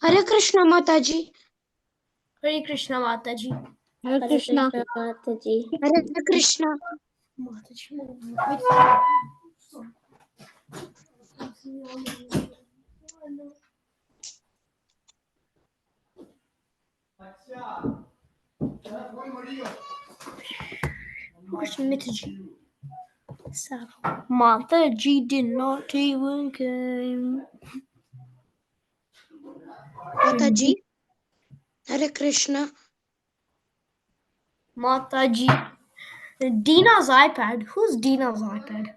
Hare Krishna Mataji. Hare Krishna Mataji. Hare Krishna Mataji. Hare Krishna. Mataji did not even come. Mataji. Hare Krishna. Mataji. Dina's iPad. Who's Dina's iPad?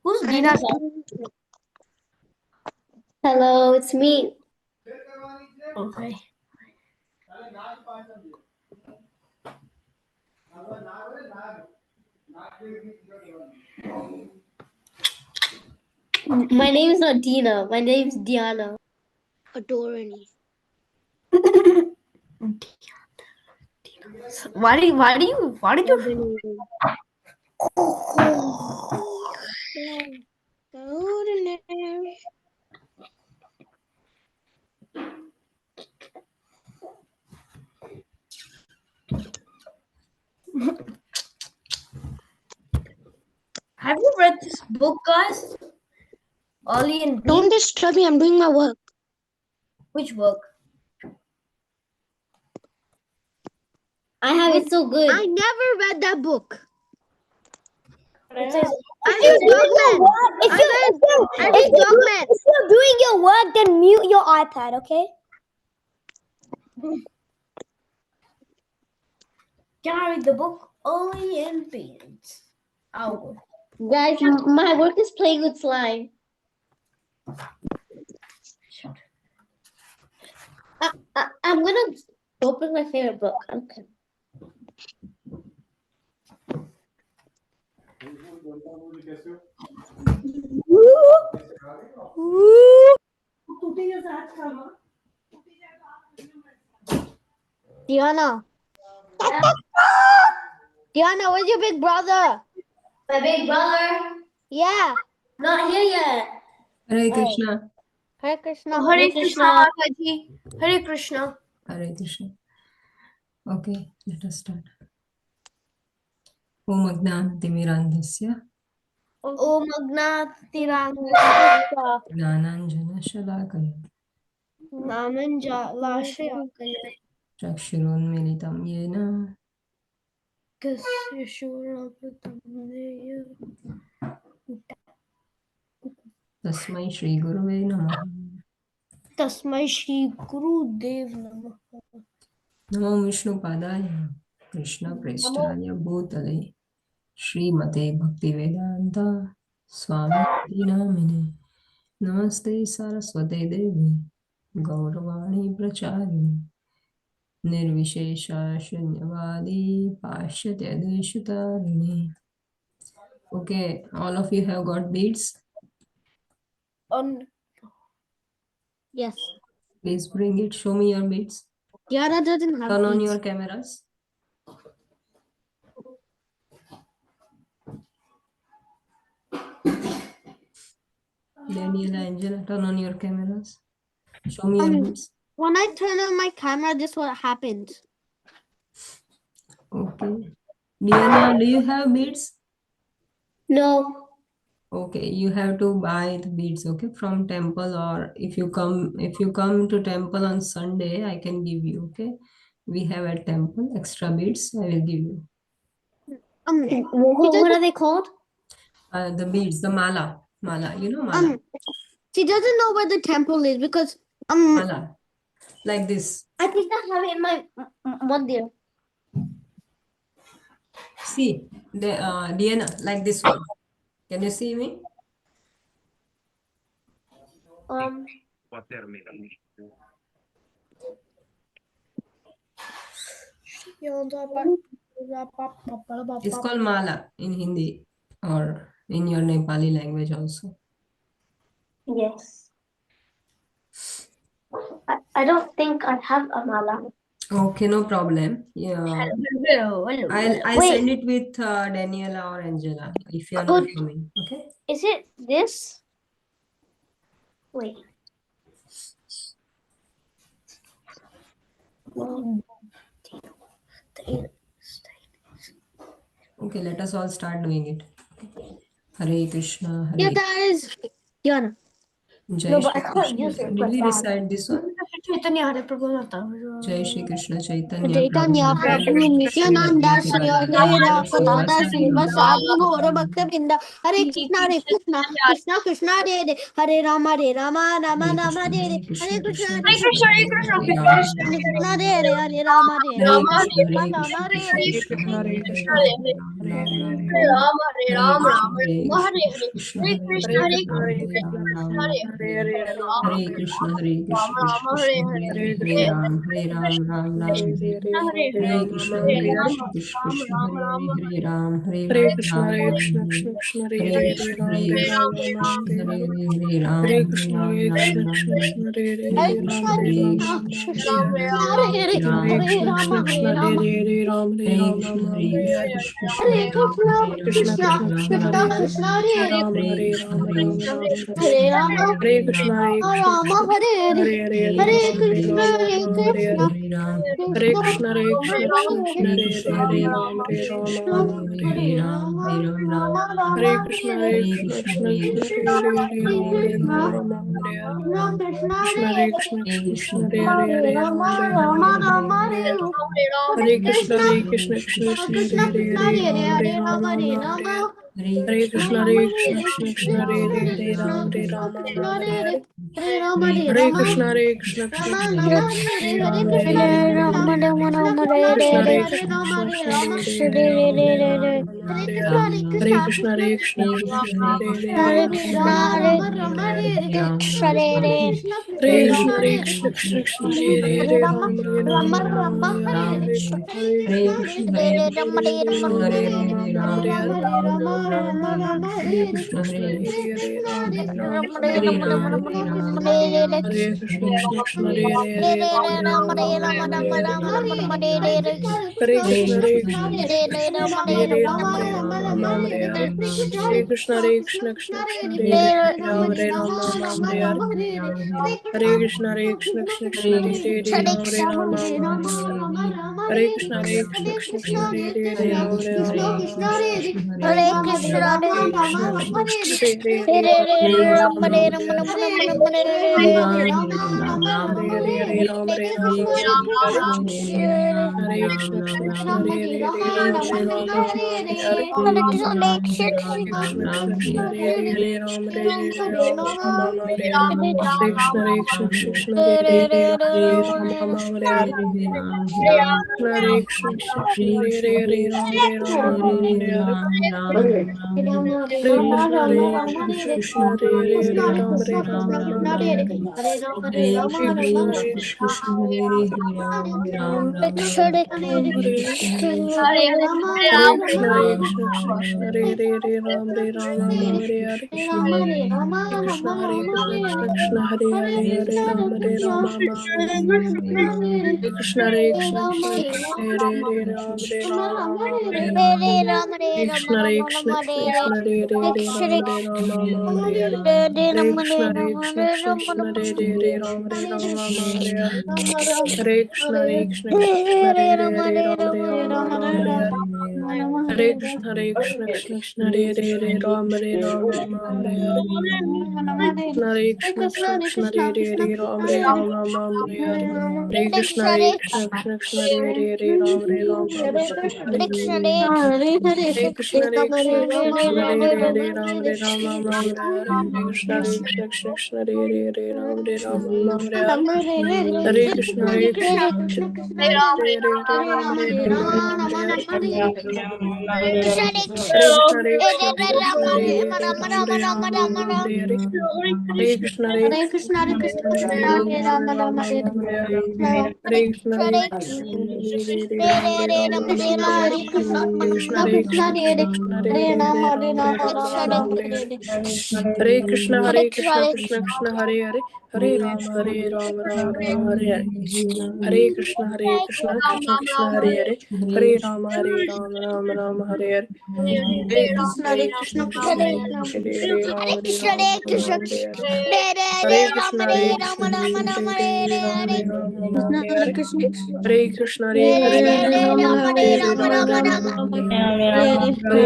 Who's Dina's iPad? Hello, it's me. Okay. My name is not Dina. My name is Diana. Adorani. Why did you Ordinary. have you read this book, guys? Ollie and Don't Dean? disturb me. I'm doing my work. Which book? I have it so good. I never read that book. It says, I read Dogman. I read Dogman. If you're doing your work, then mute your iPad, okay? can I read the book? Ollie and Beans. Oh. Guys, my work is playing with slime. I'm gonna open my favorite book. Okay. Diana. Diana, where's your big brother? My big brother, Yeah. not here yet. Hare Krishna. Hare Krishna. Hare Krishna, Mataji. Hare Krishna. Hare Krishna. Okay, let us start. Om Ajnanatimirandhasya Om Agnatirang Jnananjana Shalakaya Nananjalashayakaya Chakshurunmilitam Yena Kasyashurapatamneya Tasmai Shri Gurave Namaha. Tasmai Shri Guru Dev Namah. Namo Vishnu Padaya Krishna Prestaya Bhutale Srimate Bhaktivedanta Swami Namine Namaste Saraswate Devi Gauravani Pracharini Nirvishesha Shunyavadi Pashyatya Deshutarine. Okay, all of you have got beads. On Yes. Please bring it. Show me your beads. Diana doesn't have Turn on beads. your cameras. Daniela, Angela, turn on your cameras. Show me your beads. When I turn on my camera, this is what happens. Okay. Diana, do you have beads? No. Okay, you have to buy the beads, okay, from temple, or if you come to temple on Sunday, I can give you, okay? We have at temple extra beads, I will give you. What are they called? The beads, the mala, you know mala, She doesn't know where the temple is because mala, like this. I think I have it in my mandir. See, the Diana, like this one. Can you see me? It's called mala in Hindi or in your Nepali language also. Yes. I don't think I have a mala. Okay, no problem. Yeah, I'll send it with Daniela or Angela if you are not coming. Okay. Is it this? Wait. Okay, let us all start doing it. Hare Krishna, Hare Yeah, that is Yana. Jai No, but I Shri can't use Krishna. it. Did we recite this one? Chaitanya Hare Prabhu Nata. Jai Shri Krishna Chaitanya Chaitanya Prabhu Nityananda Sri Advaita Gadadhar Srivasadi Gaura Bhakta Vrinda Hare Krishna Krishna Krishna Hare Rama Rama Rama Hare Krishna Hare Krishna, Hare Krishna, Krishna Hare Rama Rama, Rama Hare Krishna, Hare Krishna, Hare Rama, Hare Rama, Rama, Hare Hare. Hare Krishna, Hare Krishna, Hare Krishna, Hare Krishna, Rama, Krishna Hare Krishna, Hare. Hare Ram, Hare Ram, Ram Ram, Hare Hare Krishna, Hare Hare Rama, Krishna, Rama, Krishna Rama, Hare Rama, Hare Ram, Hare Hare Ram, Krishna, Ram Hare Ram, Krishna, Krishna Krishna, Hare Hare Hare, Krishna, Hare Hare Ram, Krishna, Hare Ram, Krishna Hare Hare Ram, Hare Ram, Hare Hare Krishna, Ram, Hare Ram Krishna, Ram, Krishna Krishna, Hare Hare, Hare Hare Ram, Krishna, Hare Hare Ram, Krishna, Ram Ram, Krishna Hare Hare, Hare Hare Ram, Hare Hare Krishna, Krishna Ram, Krishna, Ram Hare Ram, Hare, Hare Ram, Hare Hare Ram, Krishna, Ram Ram, Hare Hare Krishna, Hare, Krishna Hare Hare Krishna Ram, Krishna Ram Krishna, Ram, Hare Hare, Hare Ram, Hare Hare Krishna, Ram, Hare Ram Ram, Krishna, Hare Krishna Hare, Hare Hare Hare Krishna, Ram, Hare Krishna Krishna, Hare Hare, Hare Hare Krishna, Ram, Hare Hare Ram, Krishna, Ram Ram, Krishna Hare Hare, Hare Ram, Hare Krishna, Hare Krishna, Krishna Krishna, Hare Hare Krishna, Hare, Hare Hare Ram, Krishna, Hare Ram, Krishna Ram Hare Ram, Hare Hare, Hare, Ram, Hare Ram, Ram Ram, Hare Krishna, Hare Hare Krishna, Krishna, Krishna Hare Krishna, Krishna, Hare Hare, Hare Krishna Ram, Hare Hare Ram, Hare, Ram Ram Ram, Hare Ram, Hare, Ram Ram, Krishna, Hare Krishna, Hare Krishna Krishna, Krishna, Hare Hare Hare, Krishna, Hare Ram, Krishna Hare Hare Ram, Ram Hare, Ram, Hare Hare, Hare Krishna, Hare Krishna, Krishna Krishna, Hare Hare, Hare Ram, Hare Ram, Ram Ram, Hare Hare, Hare Krishna, Hare Krishna, Krishna Krishna, Hare Hare, Hare Ram, Hare Ram, Ram Ram, Hare Hare, Hare Krishna, Hare Krishna, Krishna Krishna, Hare Ram, Hare Ram, Ram Ram, Hare Hare, Krishna, Hare Krishna, Krishna Krishna, Hare Hare, Hare Ram, Hare Ram, Ram Ram, Hare Hare, Hare Krishna, Hare Krishna, Krishna Krishna, Hare Hare, Hare Ram, Hare Ram, Ram Ram, Hare Hare, Hare Krishna, Hare Krishna, Krishna Krishna, Hare Hare, Hare Ram, Hare Ram, Ram Ram, Hare Hare, Hare Krishna, Hare Krishna, Krishna Krishna, Hare Hare, Ram, Hare Ram, Ram Ram, Hare Hare, Krishna, Hare Hare, Ram, Hare Ram, Ram Ram, Hare Hare, Hare Krishna, Krishna Krishna, Hare Hare, Hare Ram, Hare Ram, Ram Ram, Hare Hare, Hare Krishna, Hare Krishna, Krishna Krishna, Hare Hare, Ram, Hare Ram, Ram Ram, Hare Hare, Hare Krishna, Hare Krishna, Krishna Krishna, Hare Hare, Ram, Ram Ram, Hare Hare, Hare Krishna, Hare Krishna, Krishna Krishna, Hare Hare, Ram, Hare Ram, Ram Ram, Hare Hare, Hare Krishna, Hare Krishna, Krishna Krishna, Hare Hare, Ram, Hare Ram, Ram Ram, Hare Hare, Hare Krishna, Hare Hare Krishna, Krishna, Krishna Krishna, Hare Hare Hare, Ram, Hare Ram, Ram Hare Ram, Rama, Hare Rama, Hare, Rama, Rama, Hare Hare Krishna, Hare Krishna, Hare Hare, Hare Ram, Hare Ram, Ram Ram, Hare Hare, Hare Hare Krishna, Krishna Krishna, Hare Hare, Hare Ram, Hare Ram, Ram Ram, Hare Hare, Hare Krishna, Hare Hare Krishna, Krishna, Krishna Krishna, Hare Hare, Hare Ram, Hare Hare, Ram, Ram Ram, Hare Hare, Hare Hare Krishna, Hare Krishna, Krishna Krishna, Hare Hare Hare, Hare Ram, Hare Ram, Hare Ram Ram, Hare Hare, Hare Krishna, Krishna Krishna, Hare Hare, Hare Ram, Hare Ram, Ram Ram, Hare Hare, Hare Krishna, Hare Krishna, Krishna Krishna, Hare Hare, Hare Ram, Hare Ram, Ram Ram, Hare Hare, Hare Krishna, Hare Krishna, Ram, Hare Hare Krishna, Hare Krishna, Krishna Krishna, Hare Hare, Hare Ram, Hare Ram, Ram Ram, Hare Hare, Hare Krishna, Hare Krishna, Krishna Krishna, Hare Hare, Hare Ram, Hare Ram, Ram Ram, Hare Hare, Hare Krishna, Hare Krishna, Krishna Krishna, Hare Hare, Hare Ram, Hare Ram, Ram Ram, Hare Hare, Hare Rama, Hare Hare Rama, Krishna, Hare Rama, Krishna, Rama, Krishna Hare Krishna, Hare Hare, Hare Ram, Hare Hare Ram, Ram Ram, Hare Hare, Hare Hare Rama, Krishna, Hare Hare Rama, Krishna, Hare Krishna Rama, Krishna, Rama, Hare Hare, Hare Ram, Hare Ram, Ram Ram, Hare Hare, Hare Krishna, Hare Krishna, Krishna Krishna, Hare Hare Hare, Rama, Hare Hare Ram, Rama, Hare Hare Ram, Ram Rama, Ram, Hare Hare, Hare Hare Krishna, Hare Krishna, Krishna Krishna, Hare Hare, Hare Ram, Hare Ram, Ram Ram, Hare Hare, Hare Krishna, Krishna Krishna, Hare Hare, Hare Ram, Hare Ram, Ram Ram, Hare Hare, Hare Krishna, Hare Krishna, Krishna Krishna, Hare Hare, Hare Ram, Hare Ram, Ram Ram, Hare Hare, Hare Krishna, Hare Krishna, Krishna Krishna, Hare Hare, Hare Ram, Hare Ram, Ram Ram, Hare Hare, Hare Krishna, Hare Krishna, Krishna Krishna, Hare Hare, Hare Ram, Hare Ram, Ram Ram, Hare Hare, Hare Krishna, Hare Krishna, Krishna Krishna, Hare Hare, Hare Ram, Hare Ram, Ram Ram, Hare Hare, Hare Krishna, Hare Krishna, Krishna Krishna, Hare Hare, Hare Ram, Hare Ram, Ram Ram, Hare Hare, Hare Krishna, Hare Krishna, Krishna Krishna, Hare Hare, Hare Ram, Ram Ram, Hare Hare, Hare Krishna, Hare Krishna, Hare Ram, Hare Ram, Ram Ram, Hare Hare, Krishna, Hare Krishna, Krishna Krishna, Hare Hare, Hare Ram, Hare Ram, Ram Ram, Hare Hare, Hare Krishna, Hare Krishna, Krishna Krishna, Hare Hare, Hare Ram, Ram Ram, Hare Hare, Hare Krishna, Krishna Krishna, Hare Hare, Hare Ram, Hare Ram, Ram Ram Hare Hare Hare Krishna Hare Krishna Krishna Hare Hare Ram Hare Ram Ram Hare Hare Krishna Hare Krishna Krishna Hare Hare Ram Ram Hare Hare Krishna Hare Hare Ram Hare Hare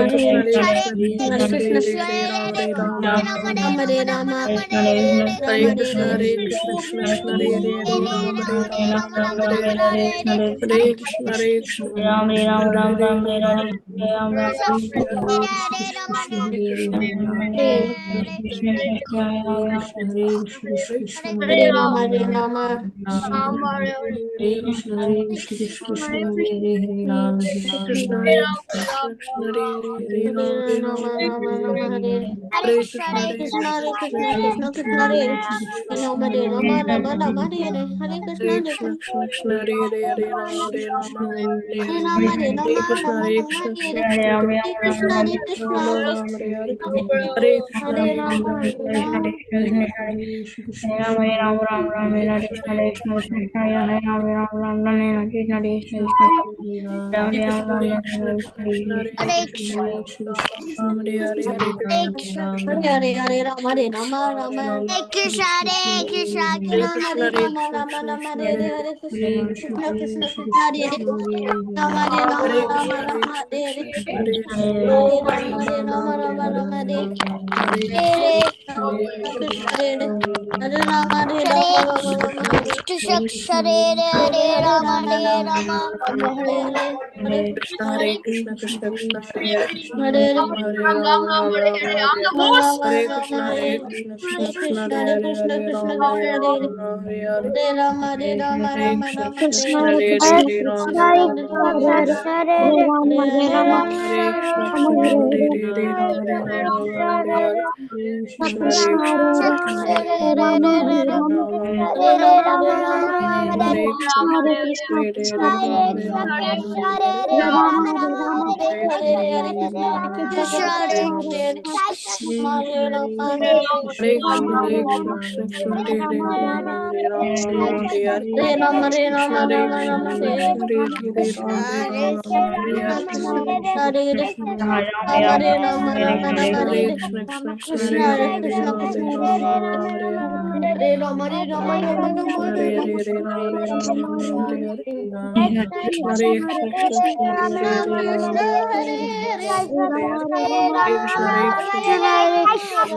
Krishna Hare Krishna Krishna Hare Hare Ram Hare Rama, Hare Krishna Hare Krishna Krishna Krishna Hare Hare Ram Hare Hare Krishna Hare Krishna Ram Ram Ram Hare Ram Hare Ram Ram Ram Hare Krishna Krishna Krishna Hare Rama, Hare Rama, Hare Krishna, Hare Krishna, Krishna Hare Hare, Hare Ram, Hare Krishna Ram. Hare Krishna Krishna Hare Hare Ram Hare Rama, Rama, Rama, Hare Hare Krishna Hare Hare Krishna, Hare Krishna Krishna, Krishna Krishna, Hare Rama, Hare Rama, Rama, Rama, Hare Hare Krishna, Hare Hare Krishna Krishna. Krishna Krishna Hare Hare Hare Ram Hare Hare Hare Rama, Hare Hare Rama, Krishna Rama, Hare Rama, Krishna Hare Krishna Krishna Hare Krishna, Hare Krishna, Rama Hare Rama Hare Hare Hare Hare Krishna Hare Hare Rama, Krishna Hare Rama. Ram Ram Ram Hare Krishna Krishna Krishna Krishna Hare Ram Ram Ram Ram Krishna Krishna Ram Hare Ram Krishna Ram Hare Ram Krishna Krishna Krishna Hare Hare Hare Ram Hare Hare Hare Krishna Hare Hare Hare Rama, Hare Rama, Rama. Krishna, Hare Krishna, Hare Krishna Krishna Hare Hare Rama, Krishna Rama, Krishna Rama, Krishna Hare Hare Hare Krishna, Hare Krishna Krishna, Krishna Hare Rama, Hare Rama, Hare Rama, Krishna Hare Rama, Krishna Hare Krishna Krishna Hare Hare Rama, Hare Ram Rama, Ram Hare Rama, Hare Rama, Hare Hare Krishna Hare Hare Krishna, Krishna Hare Hare Rama, Hare Rama, Rama, Rama, Hare Krishna Hare Hare Rama Rama, Hare Rama, Rama Rama, Hare Hare Krishna Krishna, Hare Hare Krishna Krishna Krishna Hare Hare Hare Ram Ram Hare Rama, Hare Rama, Krishna Hare Hare Krishna Krishna Hare Krishna Krishna, Hare Hare Hare Krishna, Hare Krishna Ram Krishna, Hare Hare Ram Hare Hare Rama, Hare Rama, Hare Rama, Krishna Rama, Krishna Hare Krishna Hare Hare Ram Hare Ram Hare Hare Krishna Krishna Krishna Hare Hare Ram Hare Ram Hare Krishna Hare Krishna Krishna Ram Hare Krishna Hare Hare Ram Hare Ram Hare Krishna Hare Krishna Hare Krishna Krishna Krishna Hare Hare Hare Ram Hare Krishna Hare Krishna Krishna Krishna Hare Hare Ram Hare Hare Rama, Rama, Rama, Hare Hare Krishna Krishna Krishna Krishna, Hare Hare Hare Krishna, Ram Krishna Hare Krishna, Hare Hare Rama, Hare Rama, Rama, Rama, Krishna Hare Hare Hare Ram Hare Ram Hare Hare Krishna Hare Krishna Krishna Krishna, Krishna Hare Krishna, Hare Krishna, Ram Hare Hare Hare Hare Krishna Hare Krishna Krishna Hare Ram Hare Ram Krishna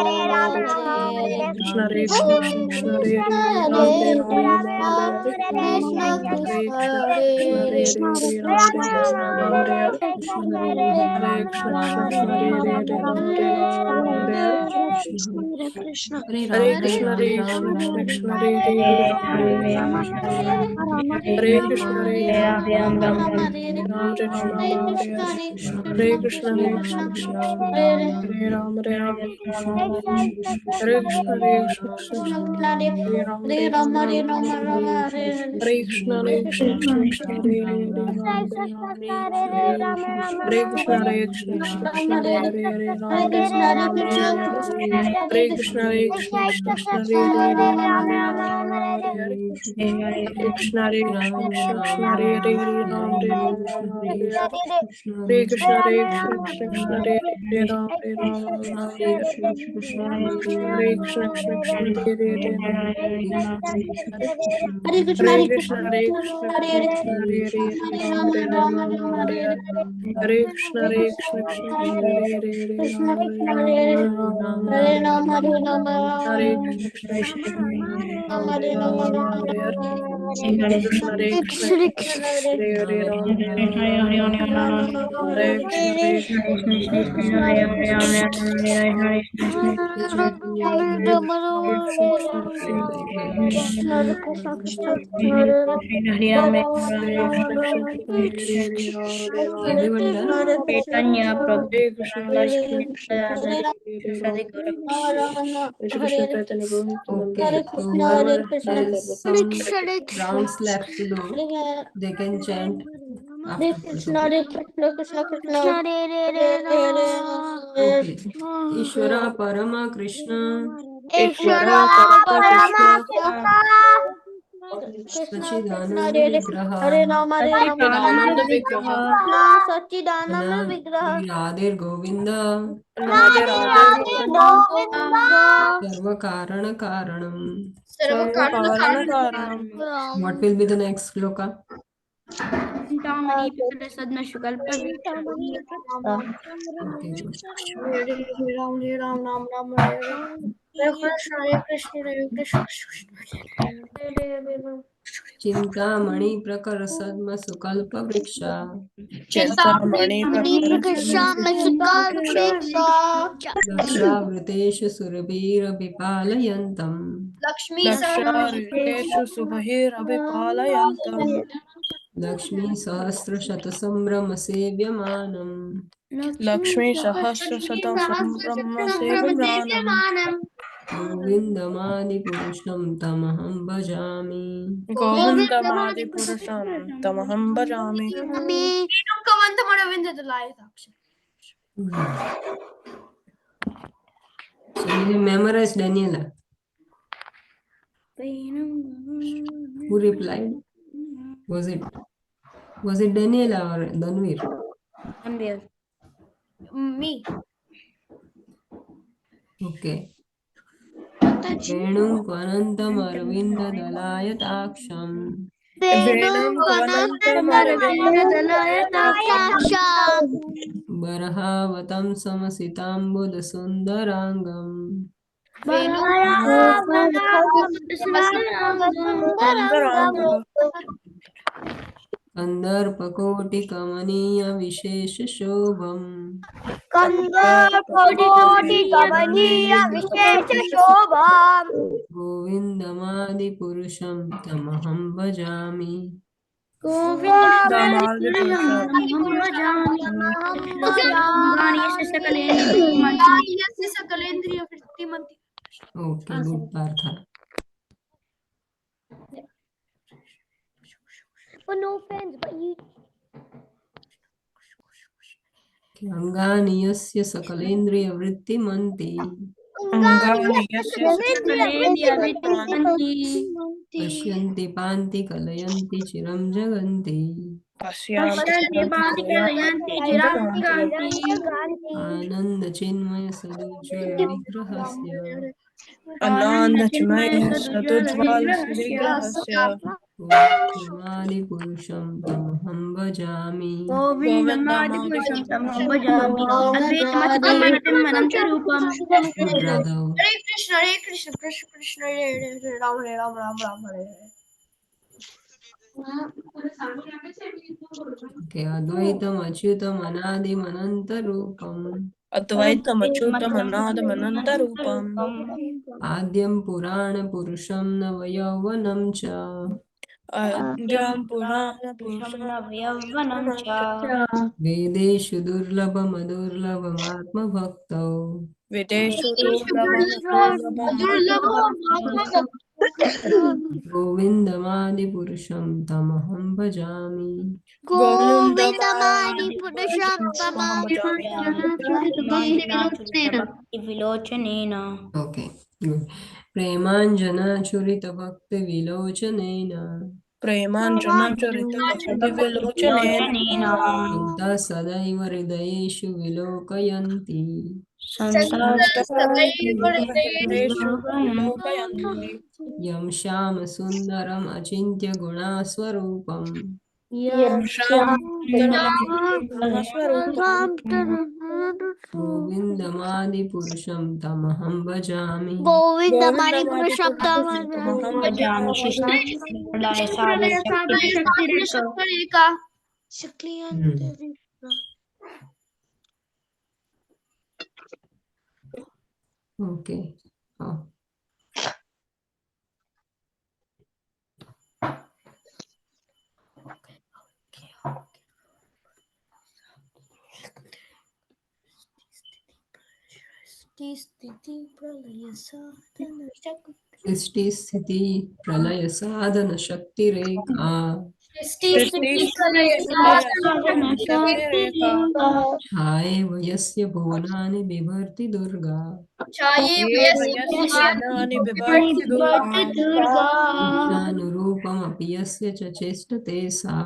Hare Krishna Krishna Krishna Hare Hare Ram Hare Ram Hare Krishna, Hare Krishna, Krishna Krishna Hare Hare Hare Ram Hare Ram Hare Hare Krishna Krishna Krishna Hare Hare Ram Hare Ram Hare Hare Krishna Hare Krishna Krishna Krishna Hare Hare Ram Hare Hare Krishna Hare Krishna Ram Hare Ram Hare Hare Krishna Hare Krishna Krishna Krishna Hare Ram Hare Ram Hare Krishna Hare Krishna Krishna Krishna Hare Ram Hare Rama, Hare Rama, Rama, Hare Hare Krishna Hare Krishna Krishna Krishna Hare Hare Ram Hare Hare Krishna Hare Krishna Krishna Krishna Hare Hare Ram Hare Hare Krishna, Hare Ram Krishna, Hare Hare Krishna Hare Krishna Krishna Krishna Hare Hare Ram Hare Ram Hare Hare Krishna Hare Krishna Krishna Krishna Hare Hare Ram Hare Ram Hare Hare Krishna Hare Krishna Krishna Krishna Hare Hare Ram Hare Ram Hare Hare Krishna Krishna Krishna Hare Hare Hare Krishna, Hare Hare Krishna Krishna, Hare Krishna Krishna Hare Krishna Hare Hare Hare Ram Rama, Hare Rama, Ram Rama, Hare Hare Hare Krishna Hare Krishna Krishna Krishna Hare Hare Krishna, Ram Krishna, Hare Hare Ram Hare Hare Rama, Hare Rama, Hare Krishna Krishna Krishna Krishna Ram Hare Hare Rama, Ram Rama, Hare Hare Krishna Hare Krishna Hare Hare Ram Hare Ram Hare Krishna Hare Krishna Krishna Krishna Hare Hare Krishna Krishna Krishna Hare Hare Ram Hare Ram Everyone done? Chaitanya Prabhu Hare Krishna Hare Krishna Namaste Krishna Krishna Radha Hare Ram Rama, Shri Krishna Hare Chaitanya Prabhu Nityananda Okay, Hare Prabhu so Krishna, Hare whoever Krishna, has some rounds left to do, they can chant Hare afterwards, Krishna, okay? Hare Krishna, Krishna Krishna, Hare Hare. Okay. Ishvara Parama Krishna. Ishvara Ishvara Parama Krishna Parama Krishna सच्चिदानंद विग्रह हरे राम सच्चिदानंद विग्रह सच्चिदानंद विग्रह राधेर्गोविंद राधे राधे सर्व कारण कारणम. सर्व कारण कारणम. What will be the next shloka? Chintamani प्रसन्न शुक्ल पवित्र Okay, good. हरे राम राम राम हरे कृष्ण हरे कृष्ण चिंतामणि प्रकर सद्म सुकल्प वृक्षा चिंतामणि दक्षावृतेषु सुरभिरभिपालयन्तम् लक्ष्मीसहस्रेषु सुबहिरभिपालयन्तम् लक्ष्मी सहस्रशतसम्भ्रम सेव्यमानम् लक्ष्मीसहस्रशतं सम्भ्रमसेव्यमानम् गोविन्दमादिपुरुषं तमहं भजामि. गोविन्दमादिपुरुषं तमहं भजामि. So you memorize Daniela. Who replied? Was it Daniela or Danvir? Me. Okay. वेणुं क्वनन्तम् अरविन्ददलायताक्षम् वेणुं बर्हावतं समसिताम्बुदसुन्दराङ्गम् कन्दर्पकोटिकमनीयविशेषशोभम् गोविन्दमादिपुरुषं तमहं भजामि. Okay, good Partha. No offense, but you. अंगानि यस्य सकलेन्द्रियवृत्तिमन्ति पश्यन्ति पान्ति कलयन्ति चिरं जगन्ति आनन्दचिन्मय सदुज्ज्वल विग्रहस्य गोविन्दमादिपुरुषं तमहं भजामि. Good Radha. हरे कृष्ण कृष्ण कृष्ण हरे Ram Ram Ram Hare Hare. Okay, Advaitam Achyutam Anadim Anantarupam अद्वैतम् अच्युतम् अनादिमनन्तरूपम् Adyam Purana Purusham Navayauvanam Cha आद्यं पुराणपुरुषं Vedeshu Durlabham Adurlabham Atma Bhaktau विदेषु दुर्लभम् Govindamadi Purusham Tamaham Bhajami. Okay, good. Premanjana Churita Bhakti Vilochanena प्रेमाञ्जनचरितभक्तिविलोचनेन Santa Sadaiva Hridayeshu Vilokayanti सदैव हृदयेषु विलोकयन्ति Yam Shama Sundaram Achintya Gunaswarupam स्वरूपम् Govindamadi Purusham Tamaham Bhajami. Okay. Oh. सृष्टि स्थिति प्रलय साधन शक्ति रेखा सृष्टि स्थिति प्रलय साधन शक्ति रेखा छाये वयस्य भुवनानि बिभर्ति दुर्गा ये वयस्य भुवनानि बिभर्ति दुर्गा इच्छानुरूपमपि यस्य च चेष्टते सा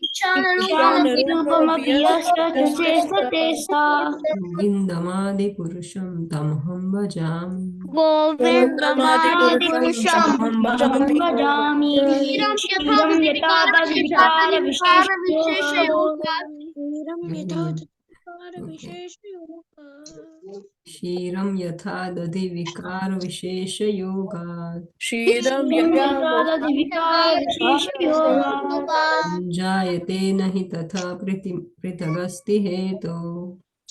इच्छानुरूपमपि यस्य च चेष्टते सा गोविन्दमादिपुरुषं तमहं भजामि गोविन्दमादिपुरुषं तमहं भजामि भजामि क्षीरं यथा तद्विकार क्षीरं यथा दधि विकार विशेष योगात् क्षीरं यथा जायते न हि तथा पृथगस्ति हेतो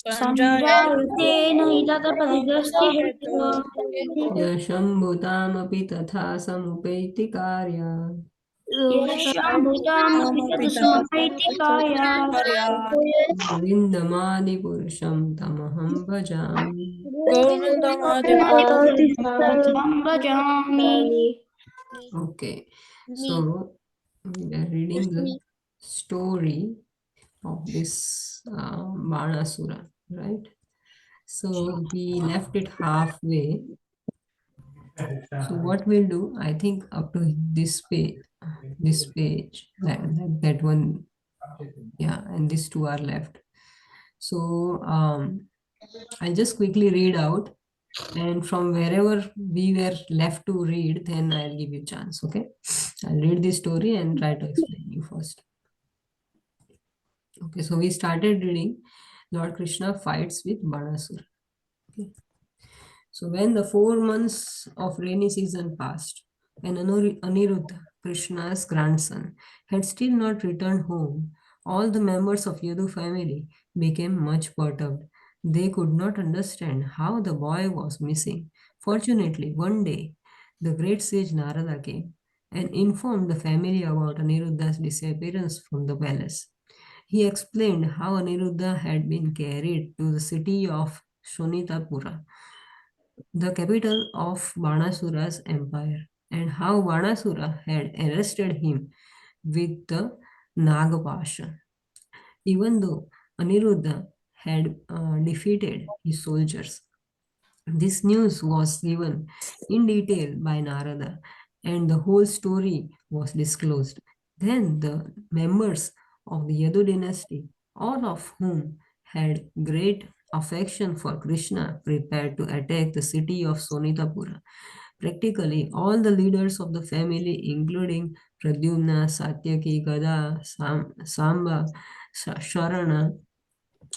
संजायते नहीं तथा परिग्रस्ति हेतु यशम्भुतामपि तथा समुपैति कार्या गोविन्दमादिपुरुषं तमहं भजामि Okay, so we are reading the story of this Banasura, right? So we left it halfway. So what we'll do, I think up to this page, that one, yeah, and these two are left. So I'll just quickly read out, and from wherever we were left to read, then I'll give you chance. Okay, I'll read the story and try to explain you first. Okay, so we started reading Lord Krishna fights with Banasura. Okay. So when the 4 months of rainy season passed and Aniruddha, Krishna's grandson, had still not returned home, all the members of Yadu family became much perturbed. They could not understand how the boy was missing. Fortunately, one day, the great sage Narada came and informed the family about Aniruddha's disappearance from the palace. He explained how Aniruddha had been carried to the city of Shonitapura, the capital of Banasura's empire, and how Banasura had arrested him with the Nagapasha. Even though Aniruddha had defeated his soldiers, this news was given in detail by Narada, and the whole story was disclosed. Then the members of the Yadu dynasty, all of whom had great affection for Krishna, prepared to attack the city of Sonitapura. Practically all the leaders of the family, including Pradyumna, Satyaki, Gada, Samba, Sharana,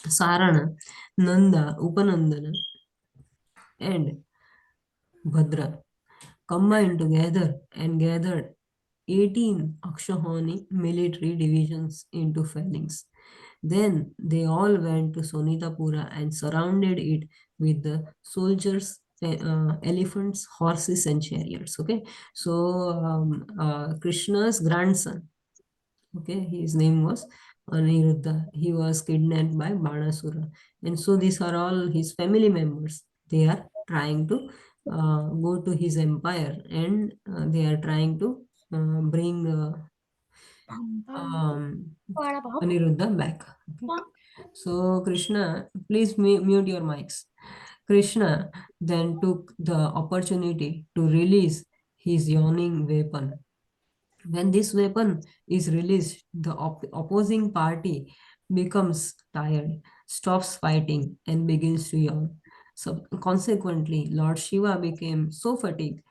Sarana, Nanda, Upanandana, and Bhadra, combined together and gathered 18 Akshahani military divisions into phalanx. Then they all went to Sonitapura and surrounded it with the soldiers, elephants, horses, and chariots. Okay, so Krishna's grandson, okay, his name was Aniruddha. He was kidnapped by Banasura, and so these are all his family members. They are trying to go to his empire, and they are trying to bring Aniruddha back. Okay. So Krishna, please mute your mics. Krishna then took the opportunity to release his yawning weapon. When this weapon is released, the opposing party becomes tired, stops fighting, and begins to yawn. So consequently, Lord Shiva became so fatigued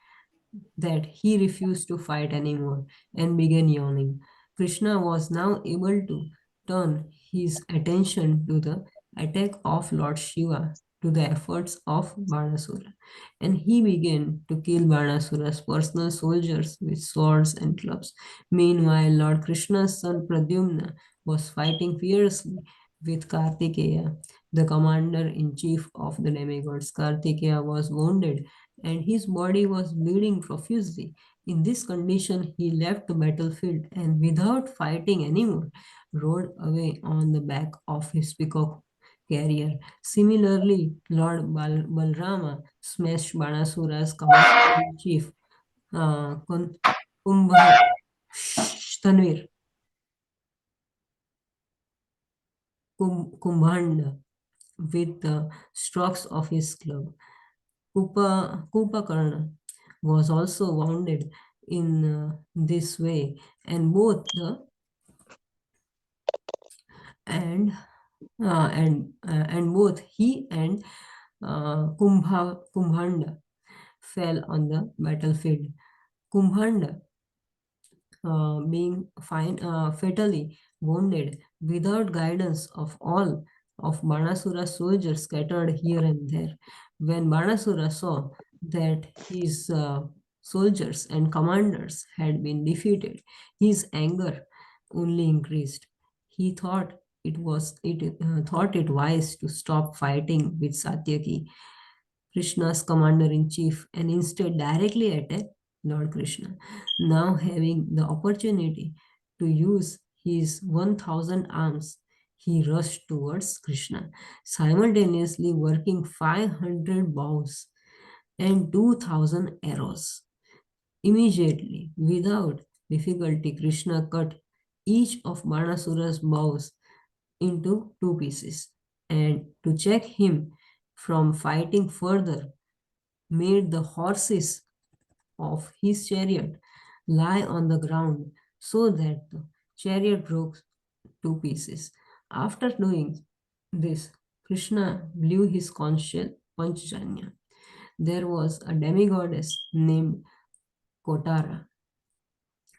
that he refused to fight anymore and began yawning. Krishna was now able to turn his attention to the attack of Lord Shiva, to the efforts of Banasura, and he began to kill Banasura's personal soldiers with swords and clubs. Meanwhile, Lord Krishna's son Pradyumna was fighting fiercely with Kartikeya, the commander-in-chief of the demigods. Kartikeya was wounded and his body was bleeding profusely. In this condition, he left the battlefield and without fighting anymore, rode away on the back of his peacock carrier. Similarly, Lord Balrama smashed Banasura's commander-in-chief, Kumbha Tanvir, Kumbhand, with the strokes of his club. Kupakarna was also wounded in this way, and both the and both he and Kumbhanda fell on the battlefield. Kumbhanda, being fatally wounded without guidance of all of Banasura's soldiers scattered here and there. When Banasura saw that his soldiers and commanders had been defeated, his anger only increased. He thought it wise to stop fighting with Satyaki, Krishna's commander-in-chief, and instead directly attack Lord Krishna. Now having the opportunity to use his 1,000 arms, he rushed towards Krishna, simultaneously working 500 bows and 2,000 arrows. Immediately, without difficulty, Krishna cut each of Banasura's bows into two pieces, and to check him from fighting further, made the horses of his chariot lie on the ground so that the chariot broke two pieces. After doing this, Krishna blew his Panchjanya. There was a demigoddess named Kotara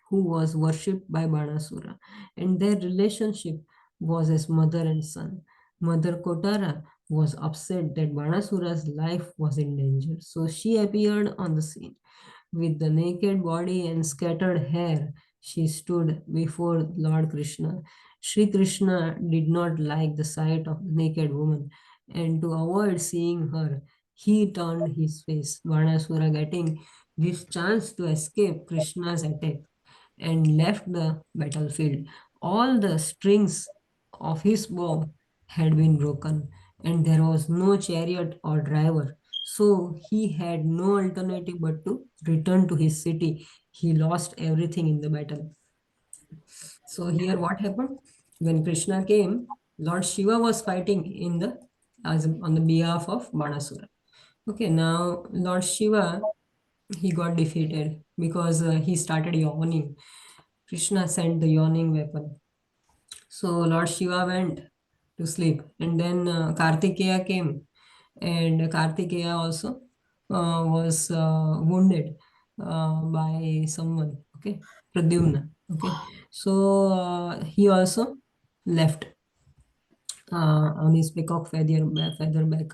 who was worshipped by Banasura, and their relationship was as mother and son. Mother Kotara was upset that Banasura's life was in danger, so she appeared on the scene. With the naked body and scattered hair, she stood before Lord Krishna. Sri Krishna did not like the sight of the naked woman, and to avoid seeing her, he turned his face. Banasura, getting this chance to escape Krishna's attack, and left the battlefield. All the strings of his bow had been broken, and there was no chariot or driver. So he had no alternative but to return to his city. He lost everything in the battle. So here what happened? When Krishna came, Lord Shiva was fighting on the behalf of Banasura. Okay, now Lord Shiva, he got defeated because he started yawning. Krishna sent the yawning weapon. So Lord Shiva went to sleep, and then Kartikeya came, and Kartikeya also was wounded by someone. Okay, Pradyumna. Okay, so he also left on his peacock feather back.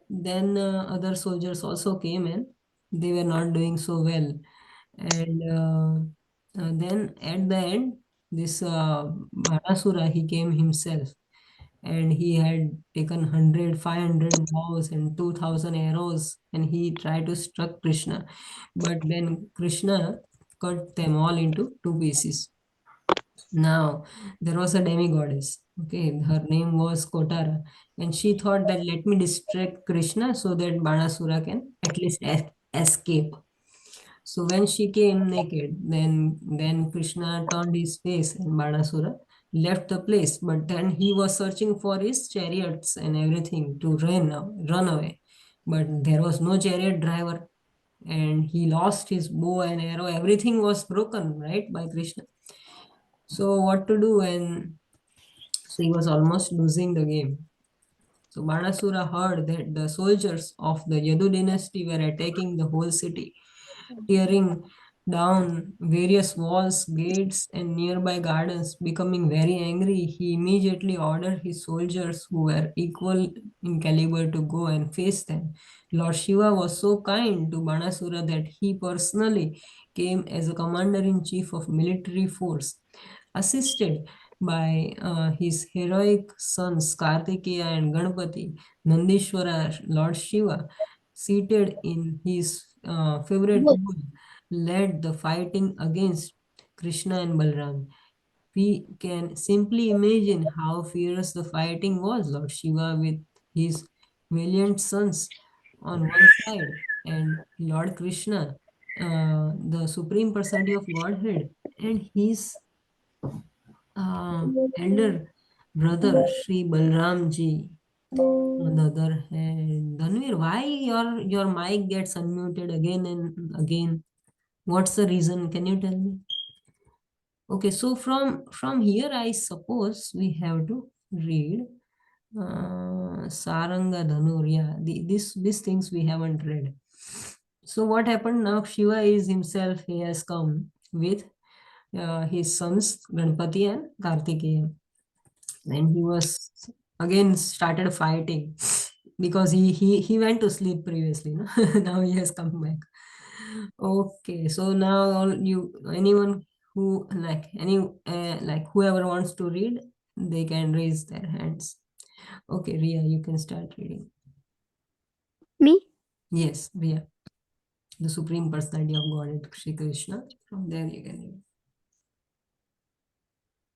Then other soldiers also came in. They were not doing so well, and then at the end, this Banasura, he came himself, and he had taken 500 bows and 2,000 arrows, and he tried to struck Krishna, but then Krishna cut them all into two pieces. Now there was a demigoddess. Okay, her name was Kotara, and she thought that let me distract Krishna so that Banasura can at least escape. So when she came naked, then Krishna turned his face, and Banasura left the place. But then he was searching for his chariots and everything to run away. But there was no chariot driver, and he lost his bow and arrow. Everything was broken, right, by Krishna. So what to do? And so he was almost losing the game. So Banasura heard that the soldiers of the Yadu dynasty were attacking the whole city, tearing down various walls, gates, and nearby gardens. Becoming very angry, he immediately ordered his soldiers, who were equal in caliber, to go and face them. Lord Shiva was so kind to Banasura that he personally came as a commander-in-chief of military force, assisted by his heroic sons Kartikeya and Ganpati. Nandishwara, Lord Shiva, seated in his favorite bull, led the fighting against Krishna and Balram. we can simply imagine how fierce the fighting was. Lord Shiva with his valiant sons on one side, and Lord Krishna, the Supreme Personality of Godhead, and his elder brother Sri Balram ji. On the other hand, Dhanvir, why your mic gets unmuted again and again? What's the reason? Can you tell me? Okay, so from here, I suppose we have to read Saranga Dhanur. Yeah, these things we haven't read. So what happened now? Shiva is himself. He has come with his sons Ganpati and Kartikeya, and he was again started fighting because he went to sleep previously. No? Now he has come back. Okay, so now all you anyone who like whoever wants to read, they can raise their hands. Okay, Ria, you can start reading. Me? Yes, Ria, the Supreme Personality of Godhead, Shri Krishna. From there you can read.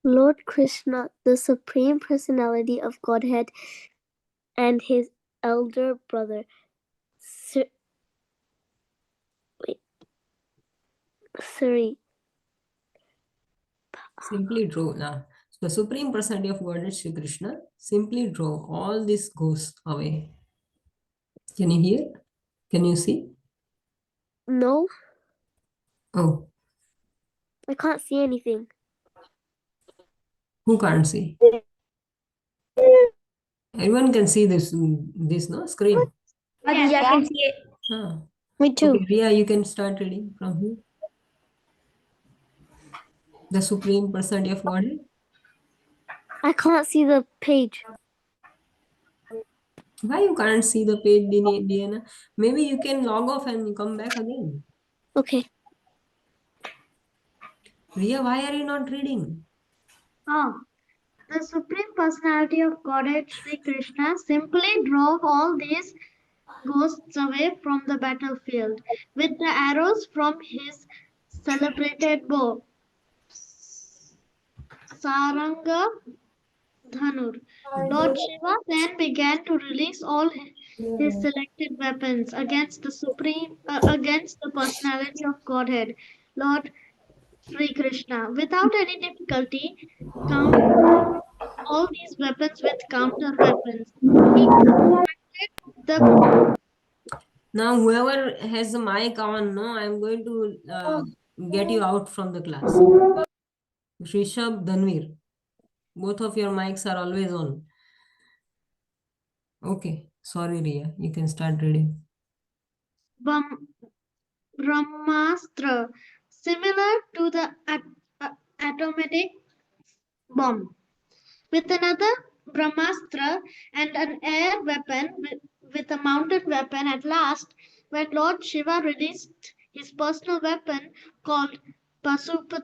Lord Krishna, the Supreme Personality of Godhead, and his elder brother, Sri. Simply draw now. The Supreme Personality of Godhead, Shri Krishna, simply draw all these ghosts away. Can you hear? Can you see? No, Oh, I can't see anything. who can't see? Everyone can see this no screen. Yes, I can see it. Ah. Me too. Okay, Ria, you can start reading from here. The Supreme Personality of Godhead. I can't see the page. Why you can't see the page, Diana? Maybe you can log off and come back again. Okay. Ria, why are you not reading? The Supreme Personality of Godhead Sri Krishna simply drove all these ghosts away from the battlefield with the arrows from his celebrated bow, Saranga Dhanur. Lord Shiva then began to release all his selected weapons against against the personality of Godhead, Lord Sri Krishna. Without any difficulty, counter all these weapons with counter weapons. He constructed the Now, whoever has the mic on, no, I'm going to get you out from the class. Rishabh, Dhanvir, both of your mics are always on. Okay, sorry, Ria, you can start reading. Brahmastra, similar to the atomic bomb. With another Brahmastra and an air weapon with a mounted weapon, at last, when Lord Shiva released his personal weapon called Pasupata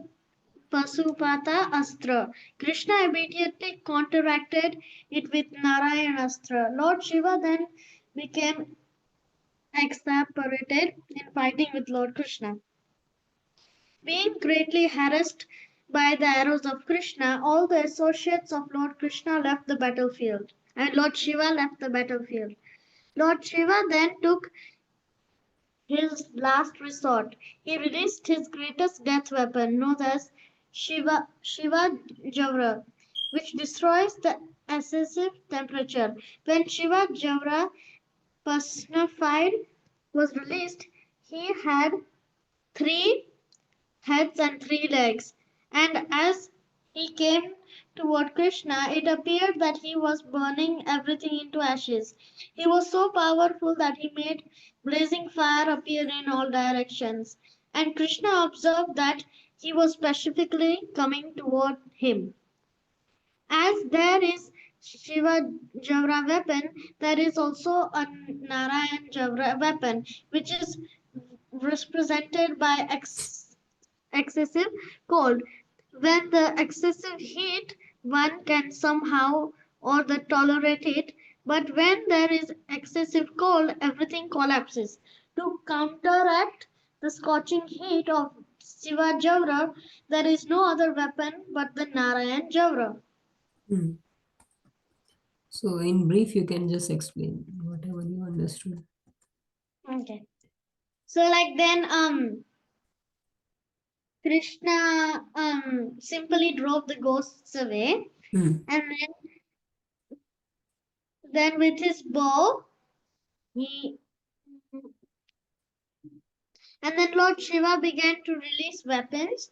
Astra, Krishna immediately counteracted it with Narayanastra. Lord Shiva then became exasperated in fighting with Lord Krishna. Being greatly harassed by the arrows of Krishna, all the associates of Lord Krishna left the battlefield, and Lord Shiva left the battlefield. Lord Shiva then took his last resort. He released his greatest death weapon, known as Shiva Javra, which destroys the excessive temperature. When Shiva Javra personified was released, he had 3 heads and 3 legs, and as he came toward Krishna, it appeared that he was burning everything into ashes. He was so powerful that he made blazing fire appear in all directions, and Krishna observed that he was specifically coming toward him. As there is Shiva Javra weapon, there is also a Narayan Javra weapon, which is represented by excessive cold. When the excessive heat, one can somehow or the tolerate it, but when there is excessive cold, everything collapses. To counteract the scorching heat of Shiva Javra, there is no other weapon but the Narayan Javra. Hmm. So in brief, you can just explain whatever you understood. Okay. So like then Krishna simply drove the ghosts away, Hmm. and then with his bow he and then Lord Shiva began to release weapons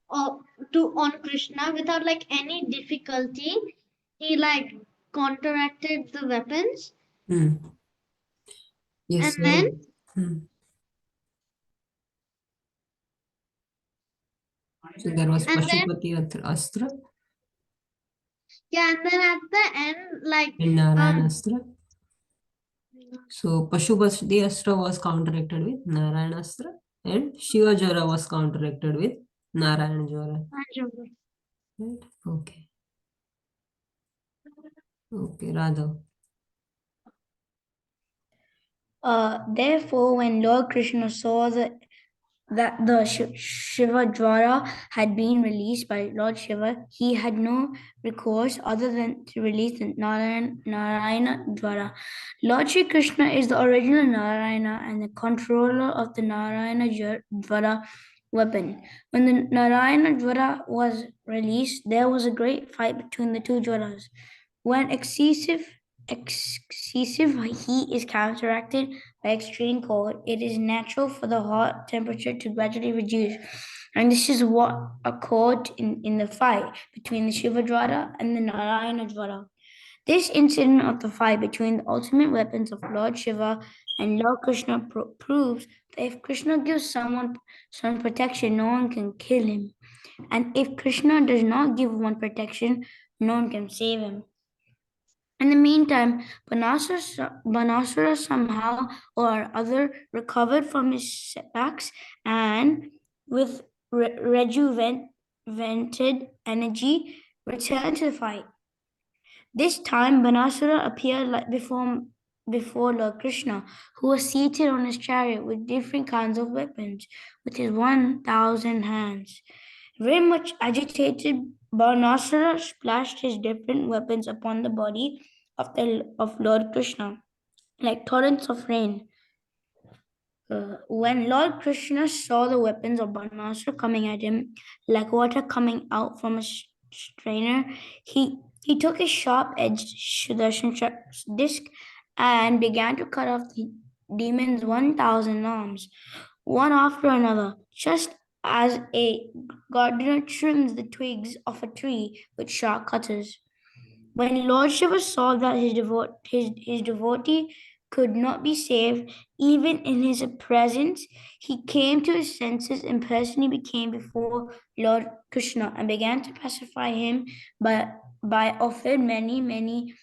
on Krishna without like any difficulty. He like counteracted the weapons, Hmm. Yes. and then So there was and then Pashupati Astra yeah, and then at the end like and Narayan Astra. So Pashupati Astra was counteracted with Narayan Astra, and Shiva Jara was counteracted with Narayan Jara. Right? Okay. Okay, Radha. Therefore, when Lord Krishna saw that the Shiva Dwara had been released by Lord Shiva, he had no recourse other than to release the Narayana Dwara. Lord Shri Krishna is the original Narayana and the controller of the Narayana Dwara weapon. When the Narayana Dwara was released, there was a great fight between the two Dwaras. When excessive heat is counteracted by extreme cold, it is natural for the hot temperature to gradually reduce. And this is what occurred in the fight between the Shiva Dwara and the Narayana Dwara. This incident of the fight between the ultimate weapons of Lord Shiva and Lord Krishna proves that if Krishna gives someone some protection, no one can kill him. And if Krishna does not give one protection, no one can save him. In the meantime, Banasura somehow or other recovered from his setbacks and, with rejuvenated energy, returned to the fight. This time, Banasura appeared like before Lord Krishna, who was seated on his chariot with different kinds of weapons, with his 1,000 hands. Very much agitated, Banasura splashed his different weapons upon the body of Lord Krishna, like torrents of rain. When Lord Krishna saw the weapons of Banasura coming at him, like water coming out from a strainer, he took a sharp-edged Sudarshan disc and began to cut off the demon's 1,000 arms, one after another, just as a gardener trims the twigs of a tree with sharp cutters. When Lord Shiva saw that his devotee could not be saved, even in his presence, he came to his senses and personally became before Lord Krishna and began to pacify him by offering many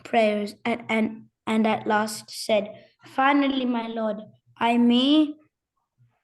prayers and at last said, "Finally, my Lord, I may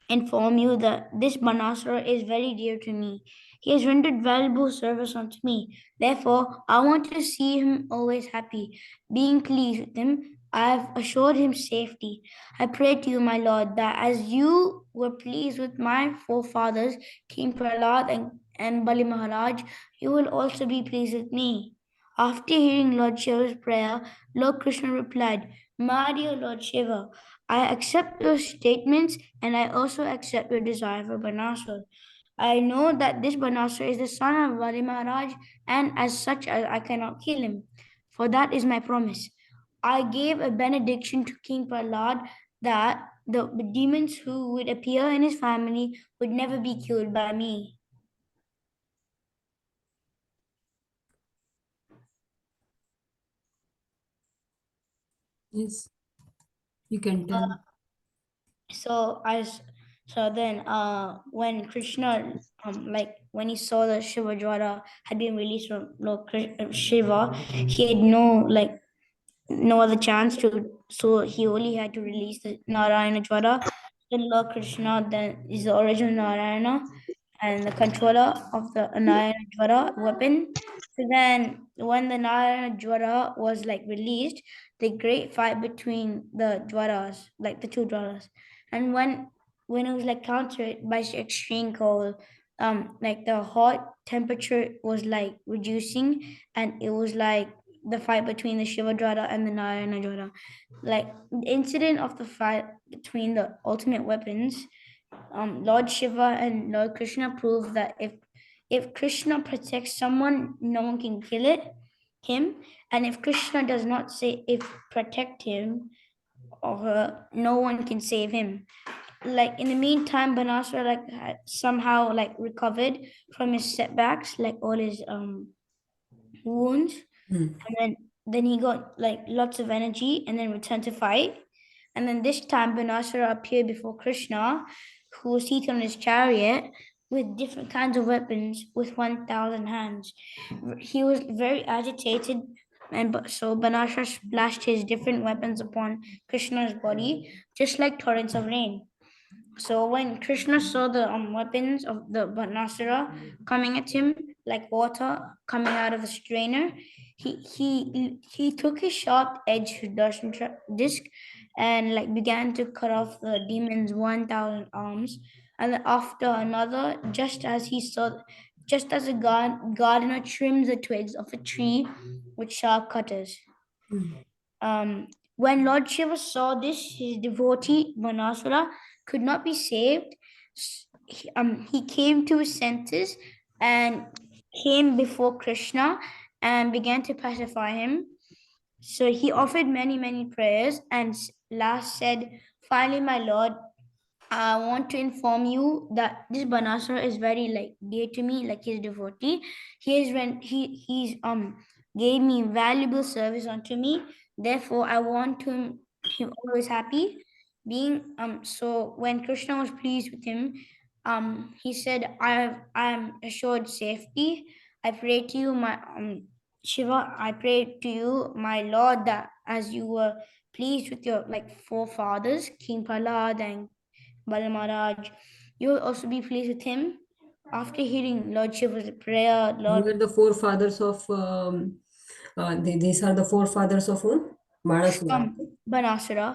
inform you that this Banasura is very dear to me. He has rendered valuable service unto me. Therefore, I want to see him always happy. Being pleased with him, I have assured him safety. I pray to you, my Lord, that as you were pleased with my forefathers, King Prahlad and Bali Maharaj, you will also be pleased with me." After hearing Lord Shiva's prayer, Lord Krishna replied, "My dear Lord Shiva, I accept your statements and I also accept your desire for Banasura. I know that this Banasura is the son of Bali Maharaj, and as such I cannot kill him. For that is my promise. I gave a benediction to King Prahlad that the demons who would appear in his family would never be killed by me." Yes, you can tell. So then when Krishna like when he saw that Shiva Dwara had been released from Lord Shiva, he had no other chance to, so he only had to release the Narayana Dwara. Then Lord Krishna then is the original Narayana and the controller of the Narayana Dwara weapon. So then when the Narayana Dwara was like released, the great fight between the Dwaras, like the two Dwaras. And when when it was like countered by extreme cold, like the hot temperature was like reducing, and it was like the fight between the Shiva Jwara and the Narayana Jwara. Like the incident of the fight between the ultimate weapons, Lord Shiva and Lord Krishna prove that if Krishna protects someone, no one can kill him, and if Krishna does not protect him or her, no one can save him. Like in the meantime, Banasura had somehow like recovered from his setbacks, like all his wounds, and then he got like lots of energy and then returned to fight. And then this time Banasura appeared before Krishna, who was seated on his chariot with different kinds of weapons with 1,000 hands. He was very agitated, and so Banasura splashed his different weapons upon Krishna's body, just like torrents of rain. So when Krishna saw the weapons of the Banasura coming at him like water coming out of a strainer, he took his sharp-edged Sudarshan disc and like began to cut off the demon's 1,000 arms. And then after another, just as a gardener trims the twigs of a tree with sharp cutters. When Lord Shiva saw this, his devotee Banasura could not be saved. He came to his senses and came before Krishna and began to pacify him. So he offered many prayers and last said, "Finally, my lord, I want to inform you that this Banasura is very like dear to me, like his devotee. He's gave me valuable service unto me. Therefore, I want him always happy. So when Krishna was pleased with him, he said, I am assured safety. I pray to you, my Shiva, I pray to you, my Lord, that as you were pleased with your like forefathers, King Prahlad and Bala Maharaj, you will also be pleased with him." After hearing Lord Shiva's prayer, Who Lord are the forefathers of these are the forefathers of whom? Banasura. Banasura.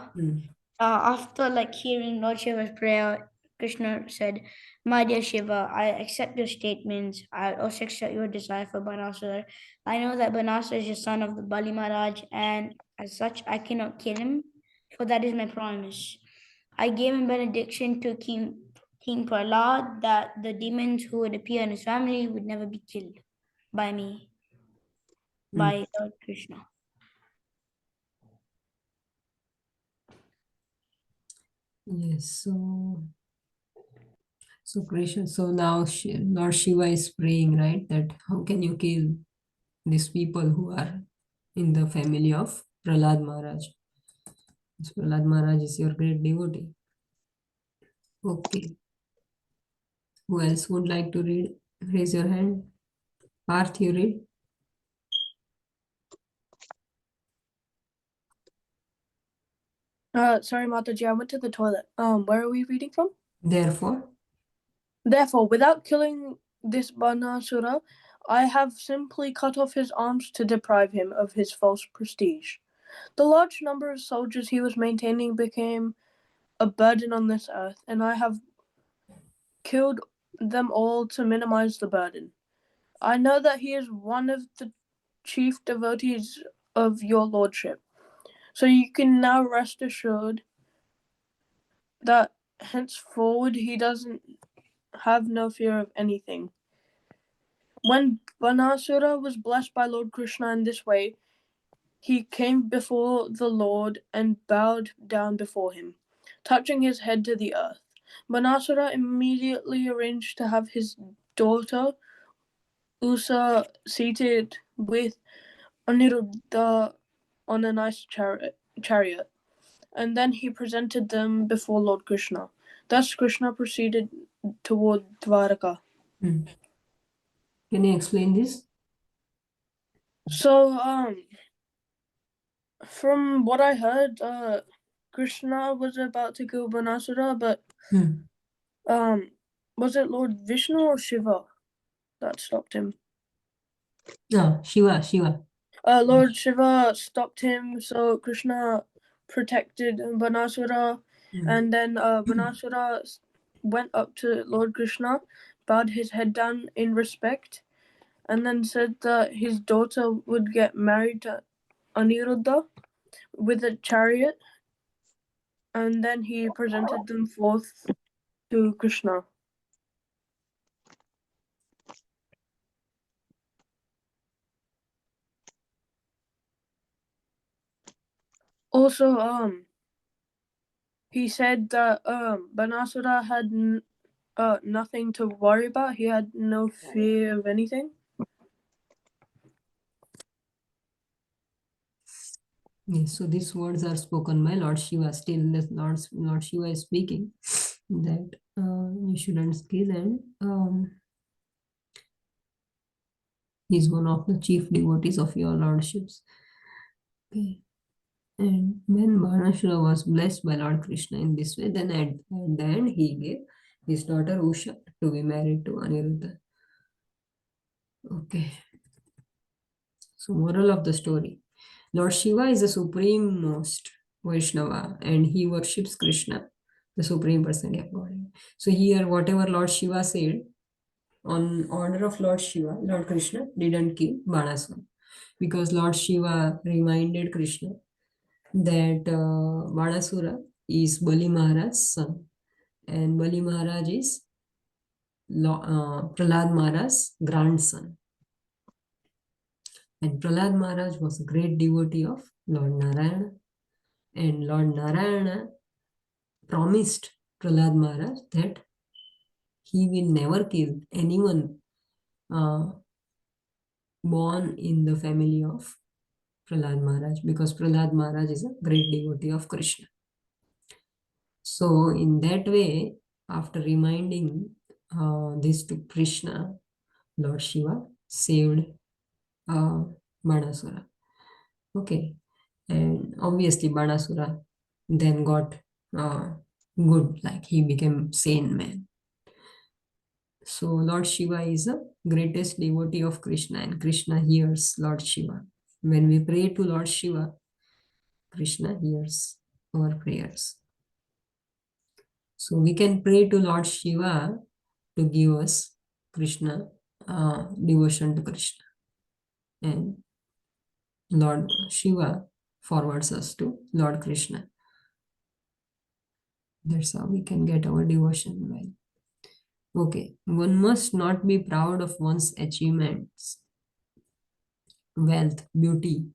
After like hearing Lord Shiva's prayer, Krishna said, "My dear Shiva, I accept your statements. I also accept your desire for Banasura. I know that Banasura is the son of the Bali Maharaj, and as such, I cannot kill him, for that is my promise. I gave him benediction to King Prahlad that the demons who would appear in his family would never be killed by me, by Lord Krishna." Yes, so Krishna, so now Lord Shiva is praying, right? That how can you kill these people who are in the family of Prahlad Maharaj? So Prahlad Maharaj is your great devotee. Okay. Who else would like to read? Raise your hand. Parth, you read. Sorry, Mataji, I went to the toilet. Where are we reading from? Therefore, Without killing this Banasura, I have simply cut off his arms to deprive him of his false prestige. The large number of soldiers he was maintaining became a burden on this earth, and I have killed them all to minimize the burden. I know that he is one of the chief devotees of your lordship, so you can now rest assured that henceforward he doesn't have no fear of anything. When Banasura was blessed by Lord Krishna in this way, he came before the Lord and bowed down before him, touching his head to the earth. Banasura immediately arranged to have his daughter Usa seated with Aniruddha on a nice chariot, and then he presented them before Lord Krishna. Thus Krishna proceeded toward Dwaraka. can you explain this? So, from what I heard, Krishna was about to kill Banasura, but was it Lord Vishnu or Shiva that stopped him? No, Shiva. Lord Shiva stopped him, so Krishna protected Banasura, and then Banasura went up to Lord Krishna, bowed his head down in respect, and then said that his daughter would get married to Aniruddha with a chariot, and then he presented them forth to Krishna. Also, he said that Banasura had nothing to worry about. He had no fear of anything. Yes, so these words are spoken by Lord Shiva. Still, the Lord Shiva is speaking that you shouldn't kill, and he's one of the chief devotees of your lordships. Okay. And when Banasura was blessed by Lord Krishna in this way, then at the end he gave his daughter Usha to be married to Aniruddha. Okay. So moral of the story. Lord Shiva is the supreme most Vaishnava and he worships Krishna, the supreme personality of God. So here whatever Lord Shiva said, on order of Lord Shiva, Lord Krishna didn't kill Banasura because Lord Shiva reminded Krishna that Banasura is Bali Maharaj's son and Bali Maharaj is Prahlad Maharaj's grandson. And Prahlad Maharaj was a great devotee of Lord Narayana. And Lord Narayana promised Prahlad Maharaj that he will never kill anyone born in the family of Prahlad Maharaj because Prahlad Maharaj is a great devotee of Krishna. So in that way, after reminding this to Krishna, Lord Shiva saved Banasura. Okay, and obviously Banasura then got good, like he became sane man. So Lord Shiva is the greatest devotee of Krishna and Krishna hears Lord Shiva. When we pray to Lord Shiva, Krishna hears our prayers. So we can pray to Lord Shiva to give us Krishna, devotion to Krishna. And Lord Shiva forwards us to Lord Krishna. That's how we can get our devotion well. Okay, one must not be proud of one's achievements, wealth, beauty,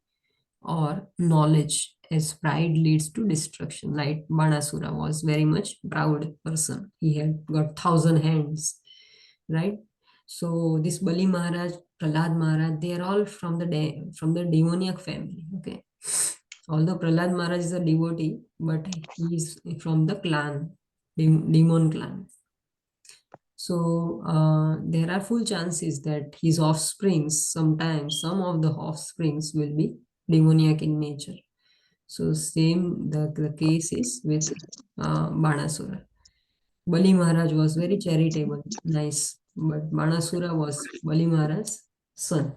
or knowledge, as pride leads to destruction. Like Banasura was very much proud person. He had got 1,000 hands, right? So this Bali Maharaj, Prahlad Maharaj, they are all from the demoniac family. Okay, although Prahlad Maharaj is a devotee, but he is from the clan, demon clan. So there are full chances that his offsprings, sometimes some of the offsprings will be demoniac in nature. So same the case is with Banasura. Bali Maharaj was very charitable, nice, but Banasura was Bali Maharaj's son.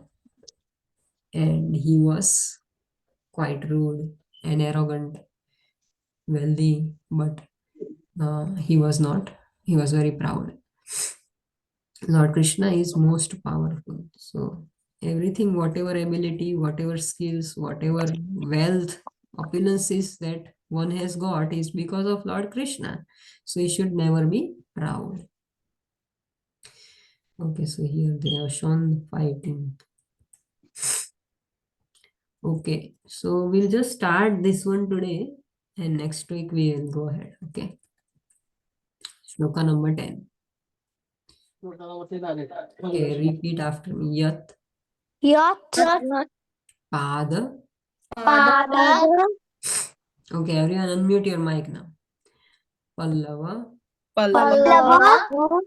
And he was quite rude and arrogant, wealthy, but he was not. He was very proud. Lord Krishna is most powerful. So everything, whatever ability, whatever skills, whatever wealth, opulences that one has got is because of Lord Krishna. So he should never be proud. Okay, so here they have shown fighting. Okay, so we'll just start this one today and next week we will go ahead. Okay. Shloka number 10. Okay, repeat after me. Yat Yat Pada. Pada Okay, everyone unmute your mic now. Pallava Pallava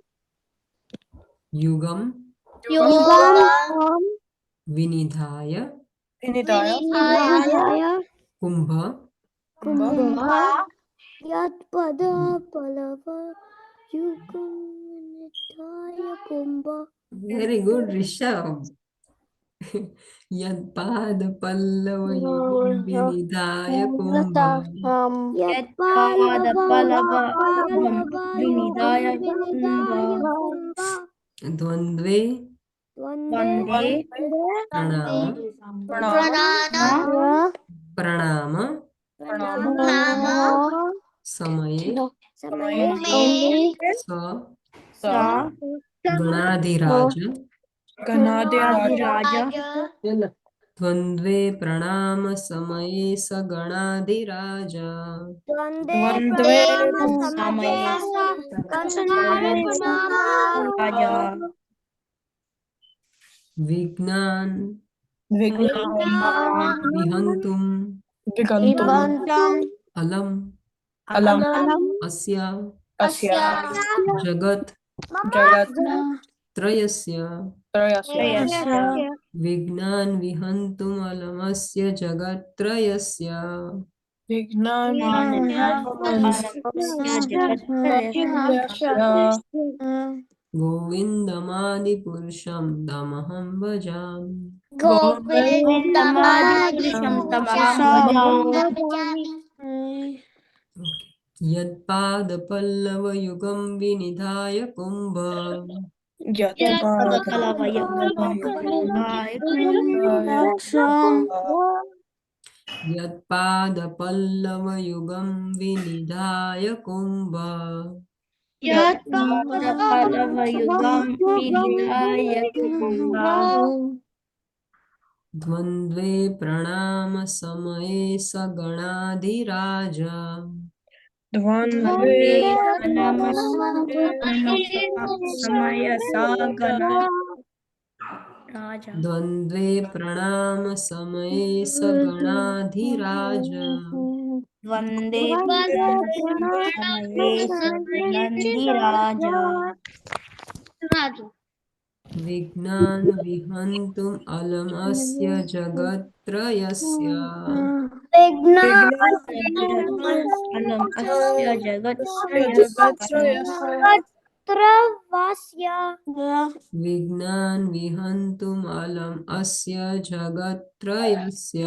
Yugam Yugam Vinidhaya Vinidhaya Kumbha Kumbha Yat Pada Pallava Yugam Vinidhaya Kumbha. Very good, Rishabh. यत्पादपल्लवयुगं विनिधाय कुम्भ यत्पादपल्लवयुगं विनिधाय कुम्भ द्वन्द्वे वन्दे प्रणाम प्रणाम समये स गणाधिराज गणाधिराज द्वन्द्वे प्रणाम समये स गणाधिराज द्वन्द्वे समये राजा विघ्नान् विघ्नान् विहन्तुं विगन्तुम् अलम् अलम् अस्य अस्य जगत् जगत् त्रयस्य त्रयस्य विघ्नान् विहन्तुम् अलमस्य जगत्त्रयस्य विघ्नान् गोविन्दमादिपुरुषं तमहं भजामि गोविन्दमादिपुरुषं तमहं यत्पादपल्लवयुगं विनिधाय कुम्भ यत्पादपल्लवयुगं विनिधाय कुम्भ यत्पादपल्लवयुगं विनिधाय कुम्भ द्वन्द्वे प्रणाम समये स गणाधिराज द्वन्द्वे समय सागना राजा द्वन्द्वे प्रणाम समये स गणाधिराज वन्दे समये नन्दिराजा विघ्नान् विहन्तुम् अलमस्य जगत्त्रयस्य अलम् अस्य विघ्नान् विहन्तुम् अलम् अस्य जगत्त्रयस्य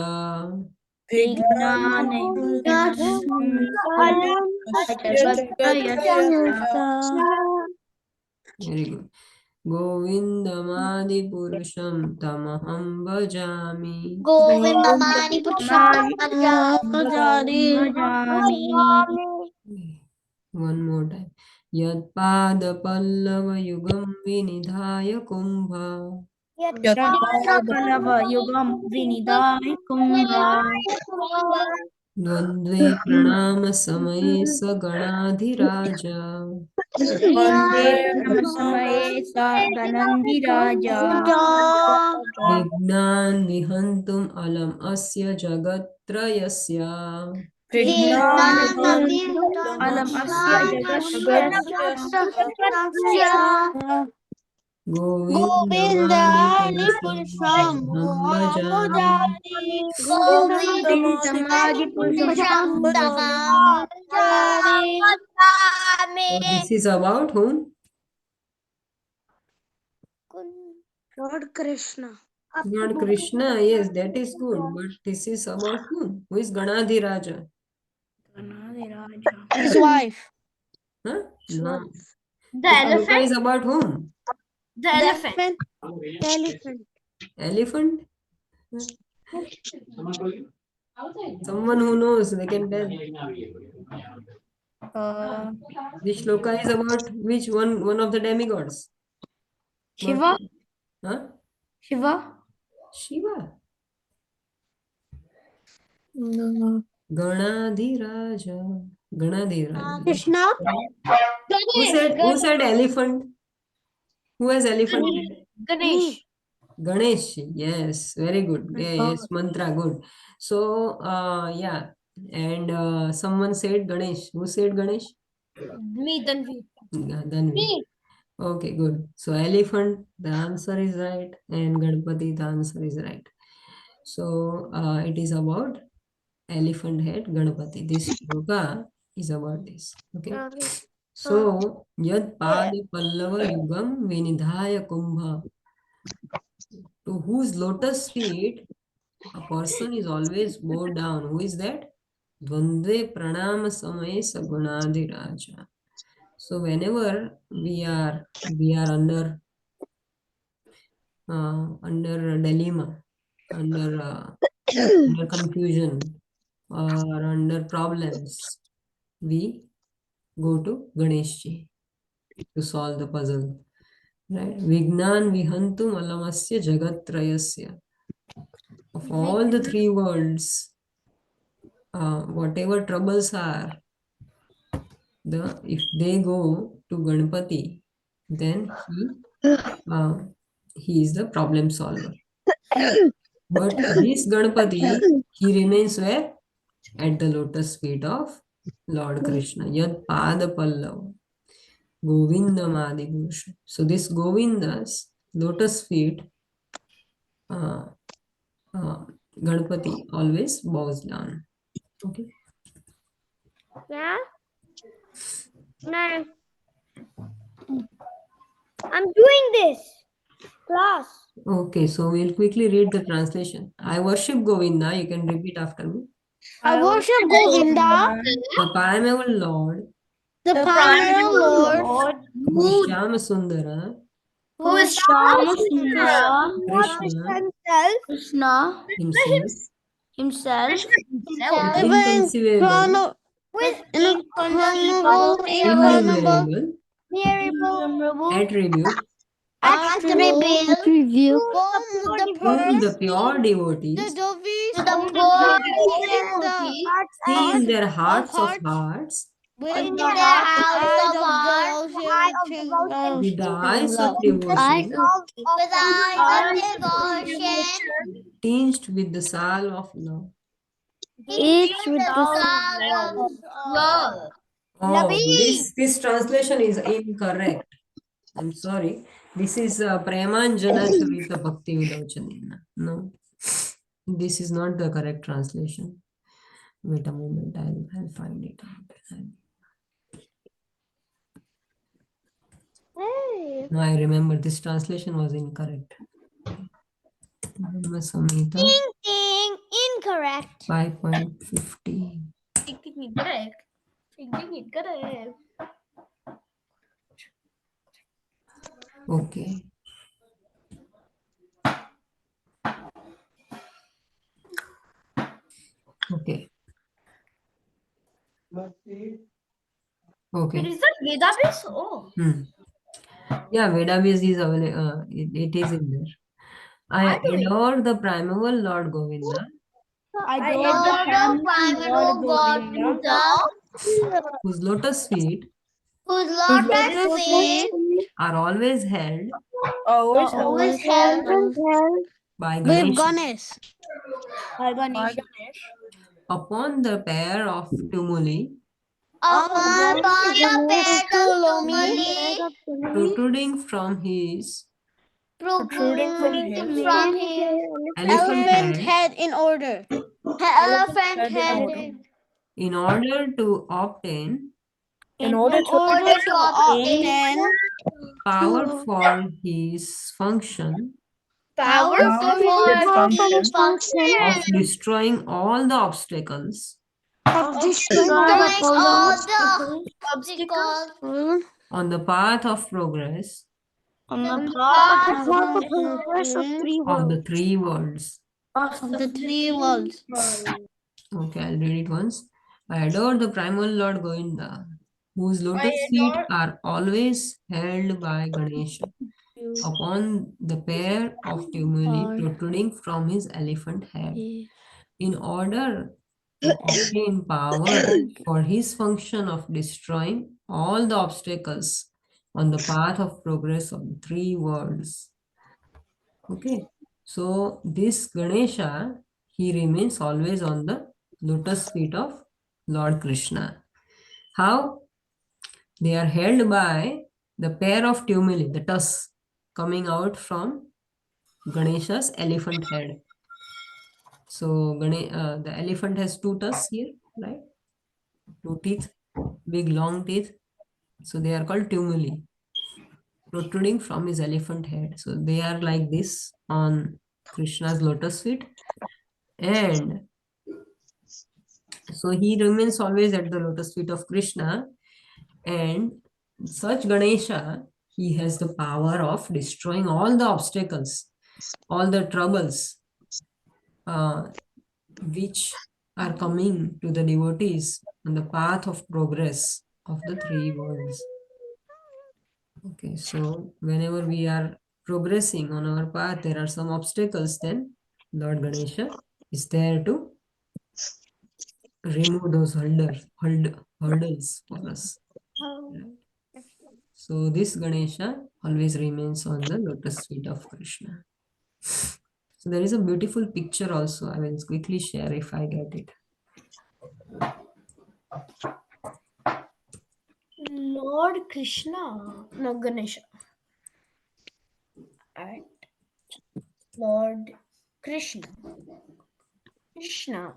विघ्नानि वेरी गुड गोविन्दमादिपुरुषं तमहं भजामि one more time यत्पादपल्लवयुगं विनिधाय कुम्भ युगं विनिधाय कुम्भ द्वन्द्वे प्रणाम समये स गणाधिराज वन्दे समये सा गणन्दिराजा विघ्नान् विहन्तुम् अलम् अस्य जगत्त्रयस्य अलम् अस्य गोविन्दमादिपुरुषं This is about whom? Lord Krishna. Lord Krishna, yes, that is good. But this is about whom? Who is Ganadhiraja? His wife. Huh? No. The This shloka elephant? is about whom? The elephant. Elephant? Someone who knows, they can tell. This shloka is about which one? One of the demigods. Shiva. Huh? Shiva. Shiva. Ganadhiraja. Ganadhiraja. Krishna. Who said elephant? Who has elephant? Ganesh. Ganesh. Yes, very good. Yeah, yes, mantra, good. So, yeah. And someone said Ganesh. Who said Ganesh? Me, Tanvi. Yeah, Dhanvi. Okay, good. So, elephant, the answer is right. And Ganpati, the answer is right. So, it is about elephant head Ganpati. This yoga is about this. Okay. So, yad pada pallava yugam vinidhaya kumbha. to whose lotus feet a person is always bowed down. Who is that? Dvandve pranam samay sagunadi raja. So whenever we are under dilemma, under confusion, or under problems, we go to Ganeshji to solve the puzzle. Right? Vignan vihantum alamasya jagatrayasya. Of all the three worlds, whatever troubles are, if they go to Ganpati, then he is the problem solver. But this Ganpati, he remains where? At the lotus feet of Lord Krishna. Yad pada pallav. Govindam Adibhusha. So this Govinda's lotus feet, Ganpati always bows down. Okay. Yeah? No. I'm doing this. Class. Okay, so we'll quickly read the translation. I worship Govinda. You can repeat after me. I worship Govinda, The primeval Lord, the primal Lord, who is Shyama Sundara, Who is Shama Sundara, Krishna Krishna himself, himself, inconceivable, innumerable attribute, whom the pure devotees see in their hearts of hearts with the eyes of devotion, tinged with the salve of love. Oh, this translation is incorrect. I'm sorry. This is Premanjana Charita Bhakti Vidochanina. No, this is not the correct translation. Wait a moment, I'll find it out. No, I remember this translation was incorrect. Dhamma Samhita Incorrect. 5.50. Okay. Okay. Okay. Is that Vedabase? Oh. Yeah, Vedabase is available. It is in there. I adore the primeval Lord Govinda, I adore the primal Govinda, whose lotus feet Whose lotus feet are always held Always held by with Ganesha Ganesh upon the pair of tumuli upon the bed of Tumuli, protruding from his protruding from his elephant head in order. Elephant head in order to obtain in order to obtain power for his function powerful function of destroying all the obstacles destroying all the obstacles on the path of progress on the path of the three worlds. of the three worlds. Okay, I'll read it once. I adore the primal Lord Govinda, whose lotus feet are always held by Ganesha upon the pair of tumuli protruding from his elephant head, in order to obtain power for his function of destroying all the obstacles on the path of progress of the three worlds. Okay, so this Ganesha, he remains always on the lotus feet of Lord Krishna. How? They are held by the pair of tumuli, the tusks coming out from Ganesha's elephant head. So the elephant has two tusks here, right? Two teeth, big long teeth. So they are called tumuli. protruding from his elephant head. So they are like this on Krishna's lotus feet. And so he remains always at the lotus feet of Krishna. And such Ganesha, he has the power of destroying all the obstacles, all the troubles which are coming to the devotees on the path of progress of the three worlds. Okay, so whenever we are progressing on our path, there are some obstacles, then Lord Ganesha is there to remove those hurdles for us. Right? So this Ganesha always remains on the lotus feet of Krishna. So there is a beautiful picture also. I will quickly share if I get it. Lord Krishna, no Ganesha. Alright. Lord Krishna. Lord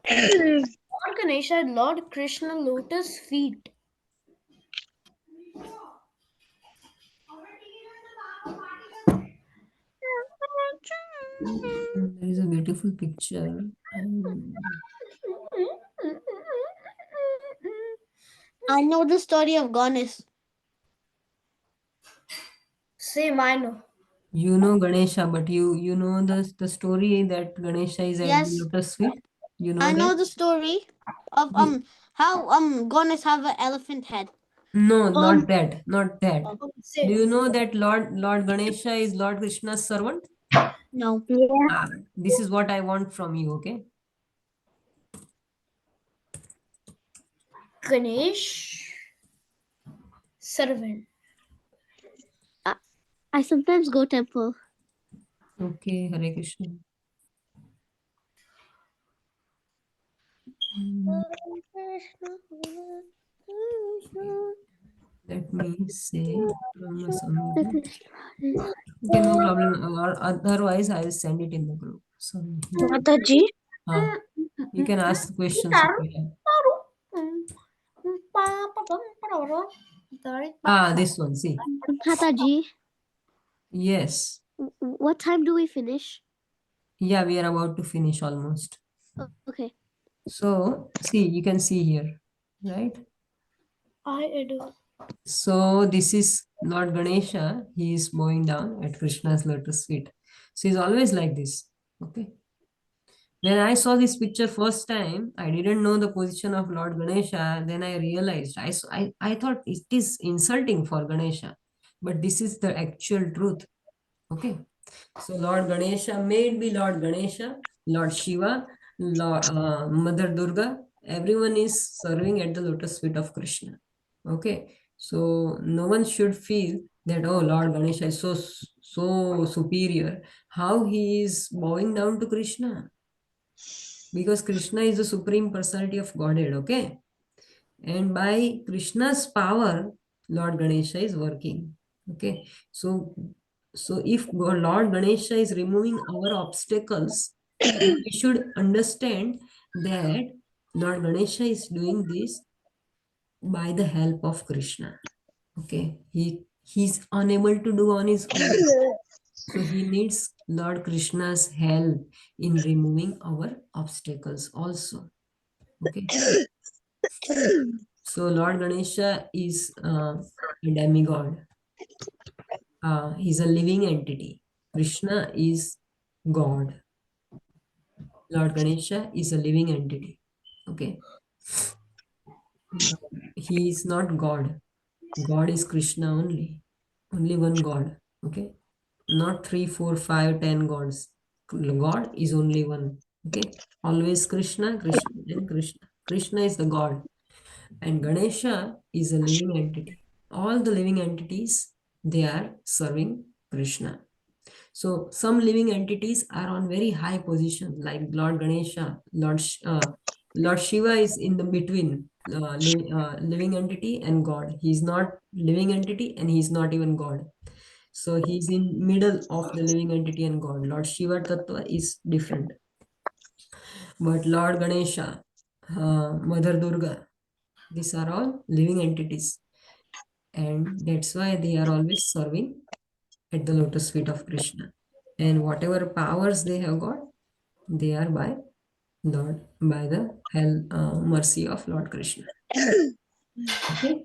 Ganesha had Lord Krishna lotus feet. There is a beautiful picture. I know the story of Ganesh. Same, I know. You know Ganesha, but you know the story that Ganesha is at Yes. the lotus feet. You know I that? know the story of how Ganesh have an elephant head. No, not that. Not that. Same. Do you know that Lord Ganesha is Lord Krishna's servant? No. This is what I want from you, okay? Ganesh servant. I sometimes go temple. Okay, Hare Krishna. Let me say Brahma Samhita. Okay, no problem. Or otherwise, I will send it in the group. Sorry. Mataji. You can ask the questions if you have. This one, see. Mataji, Yes. what time do we finish? Yeah, we are about to finish almost. Okay. So, see, you can see here, right? I do. So, this is Lord Ganesha. He is bowing down at Krishna's lotus feet. So, he's always like this, okay? When I saw this picture first time, I didn't know the position of Lord Ganesha. Then I realized, I thought it is insulting for Ganesha. But this is the actual truth, okay? So Lord Ganesha, may it be Lord Ganesha, Lord Shiva, Mother Durga, everyone is serving at the lotus feet of Krishna. Okay, so no one should feel that, oh, Lord Ganesha is so superior. How he is bowing down to Krishna? Because Krishna is the supreme personality of Godhead, okay? And by Krishna's power, Lord Ganesha is working. Okay, so if Lord Ganesha is removing our obstacles, we should understand that Lord Ganesha is doing this by the help of Krishna. Okay, he's unable to do on his own, so he needs Lord Krishna's help in removing our obstacles also. Okay. So Lord Ganesha is a demigod. He's a living entity. Krishna is God. Lord Ganesha is a living entity. Okay. He is not God. God is Krishna only. Only one God. Okay. Not 3, 4, 5, 10 gods. God is only one. Okay. Always Krishna, Krishna, and Krishna. Krishna is the God. And Ganesha is a living entity. All the living entities, they are serving Krishna. So some living entities are on very high position, like Lord Ganesha, Lord Shiva is in the between living entity and God. He's not living entity and he's not even God. So he's in middle of the living entity and God. Lord Shiva Tattva is different. But Lord Ganesha, Mother Durga, these are all living entities. And that's why they are always serving at the lotus feet of Krishna. And whatever powers they have got, they are by the mercy of Lord Krishna. Okay.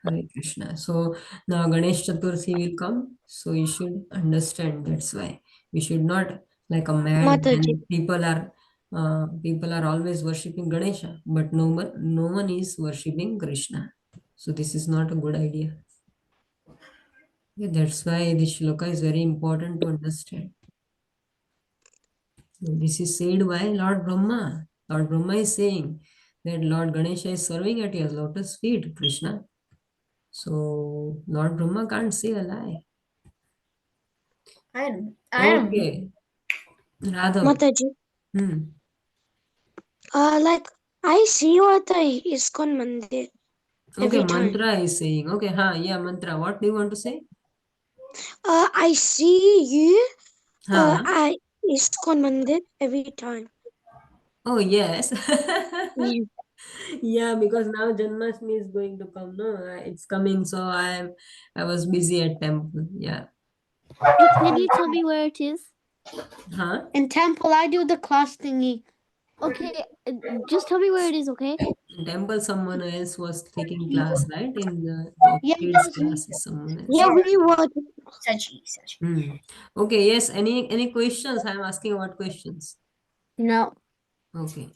Hare Krishna. So now Ganesh Chaturthi will come. So you should understand, that's why we should not like a mad Mataji. when people are always worshipping Ganesha, but no one is worshipping Krishna. So this is not a good idea. Yeah, that's why this shloka is very important to understand. This is said by Lord Brahma. Lord Brahma is saying that Lord Ganesha is serving at your lotus feet, Krishna. So Lord Brahma can't say a lie. I am. Okay. Radha. Mataji. Like I see you at the ISKCON Mandir. Okay, every time. mantra is saying. Okay, yeah, mantra. What do you want to say? I see you Huh? at ISKCON Mandir every time. Oh, yes. Yeah. Yeah, because now Janmashtami is going to come. No, it's coming. So I was busy at temple. Yeah. Can you tell me where it is? Huh? In temple, I do the class thingy. Okay, just tell me where it is, okay? In temple, someone else was taking class, right? In the Yeah, kids classes, someone else. yeah, we were. Sachi. Okay. Yes. Any questions? I'm asking about questions. No. Okay.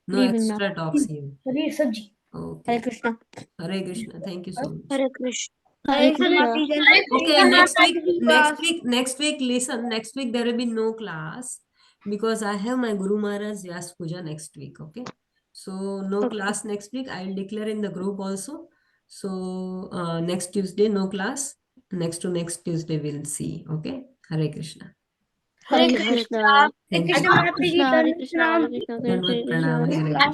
No Leaving now. extra talks here. Paneer sabji. Okay. Hare Krishna. Hare Krishna. Thank you so much. Hare Krishna. Hare Krishna. Okay, next week, listen, next week there will be no class because I have my Guru Maharaj Vyas Puja next week, okay? So no class next week. I will declare in the group also. So next Tuesday, no class. Next to next Tuesday, we'll see, okay? Hare Krishna. Hare Okay. Krishna. Thank you. Hare Krishna. Hare Krishna. Hare Krishna. Dandavat pranam. Hare Hare Krishna. Krishna.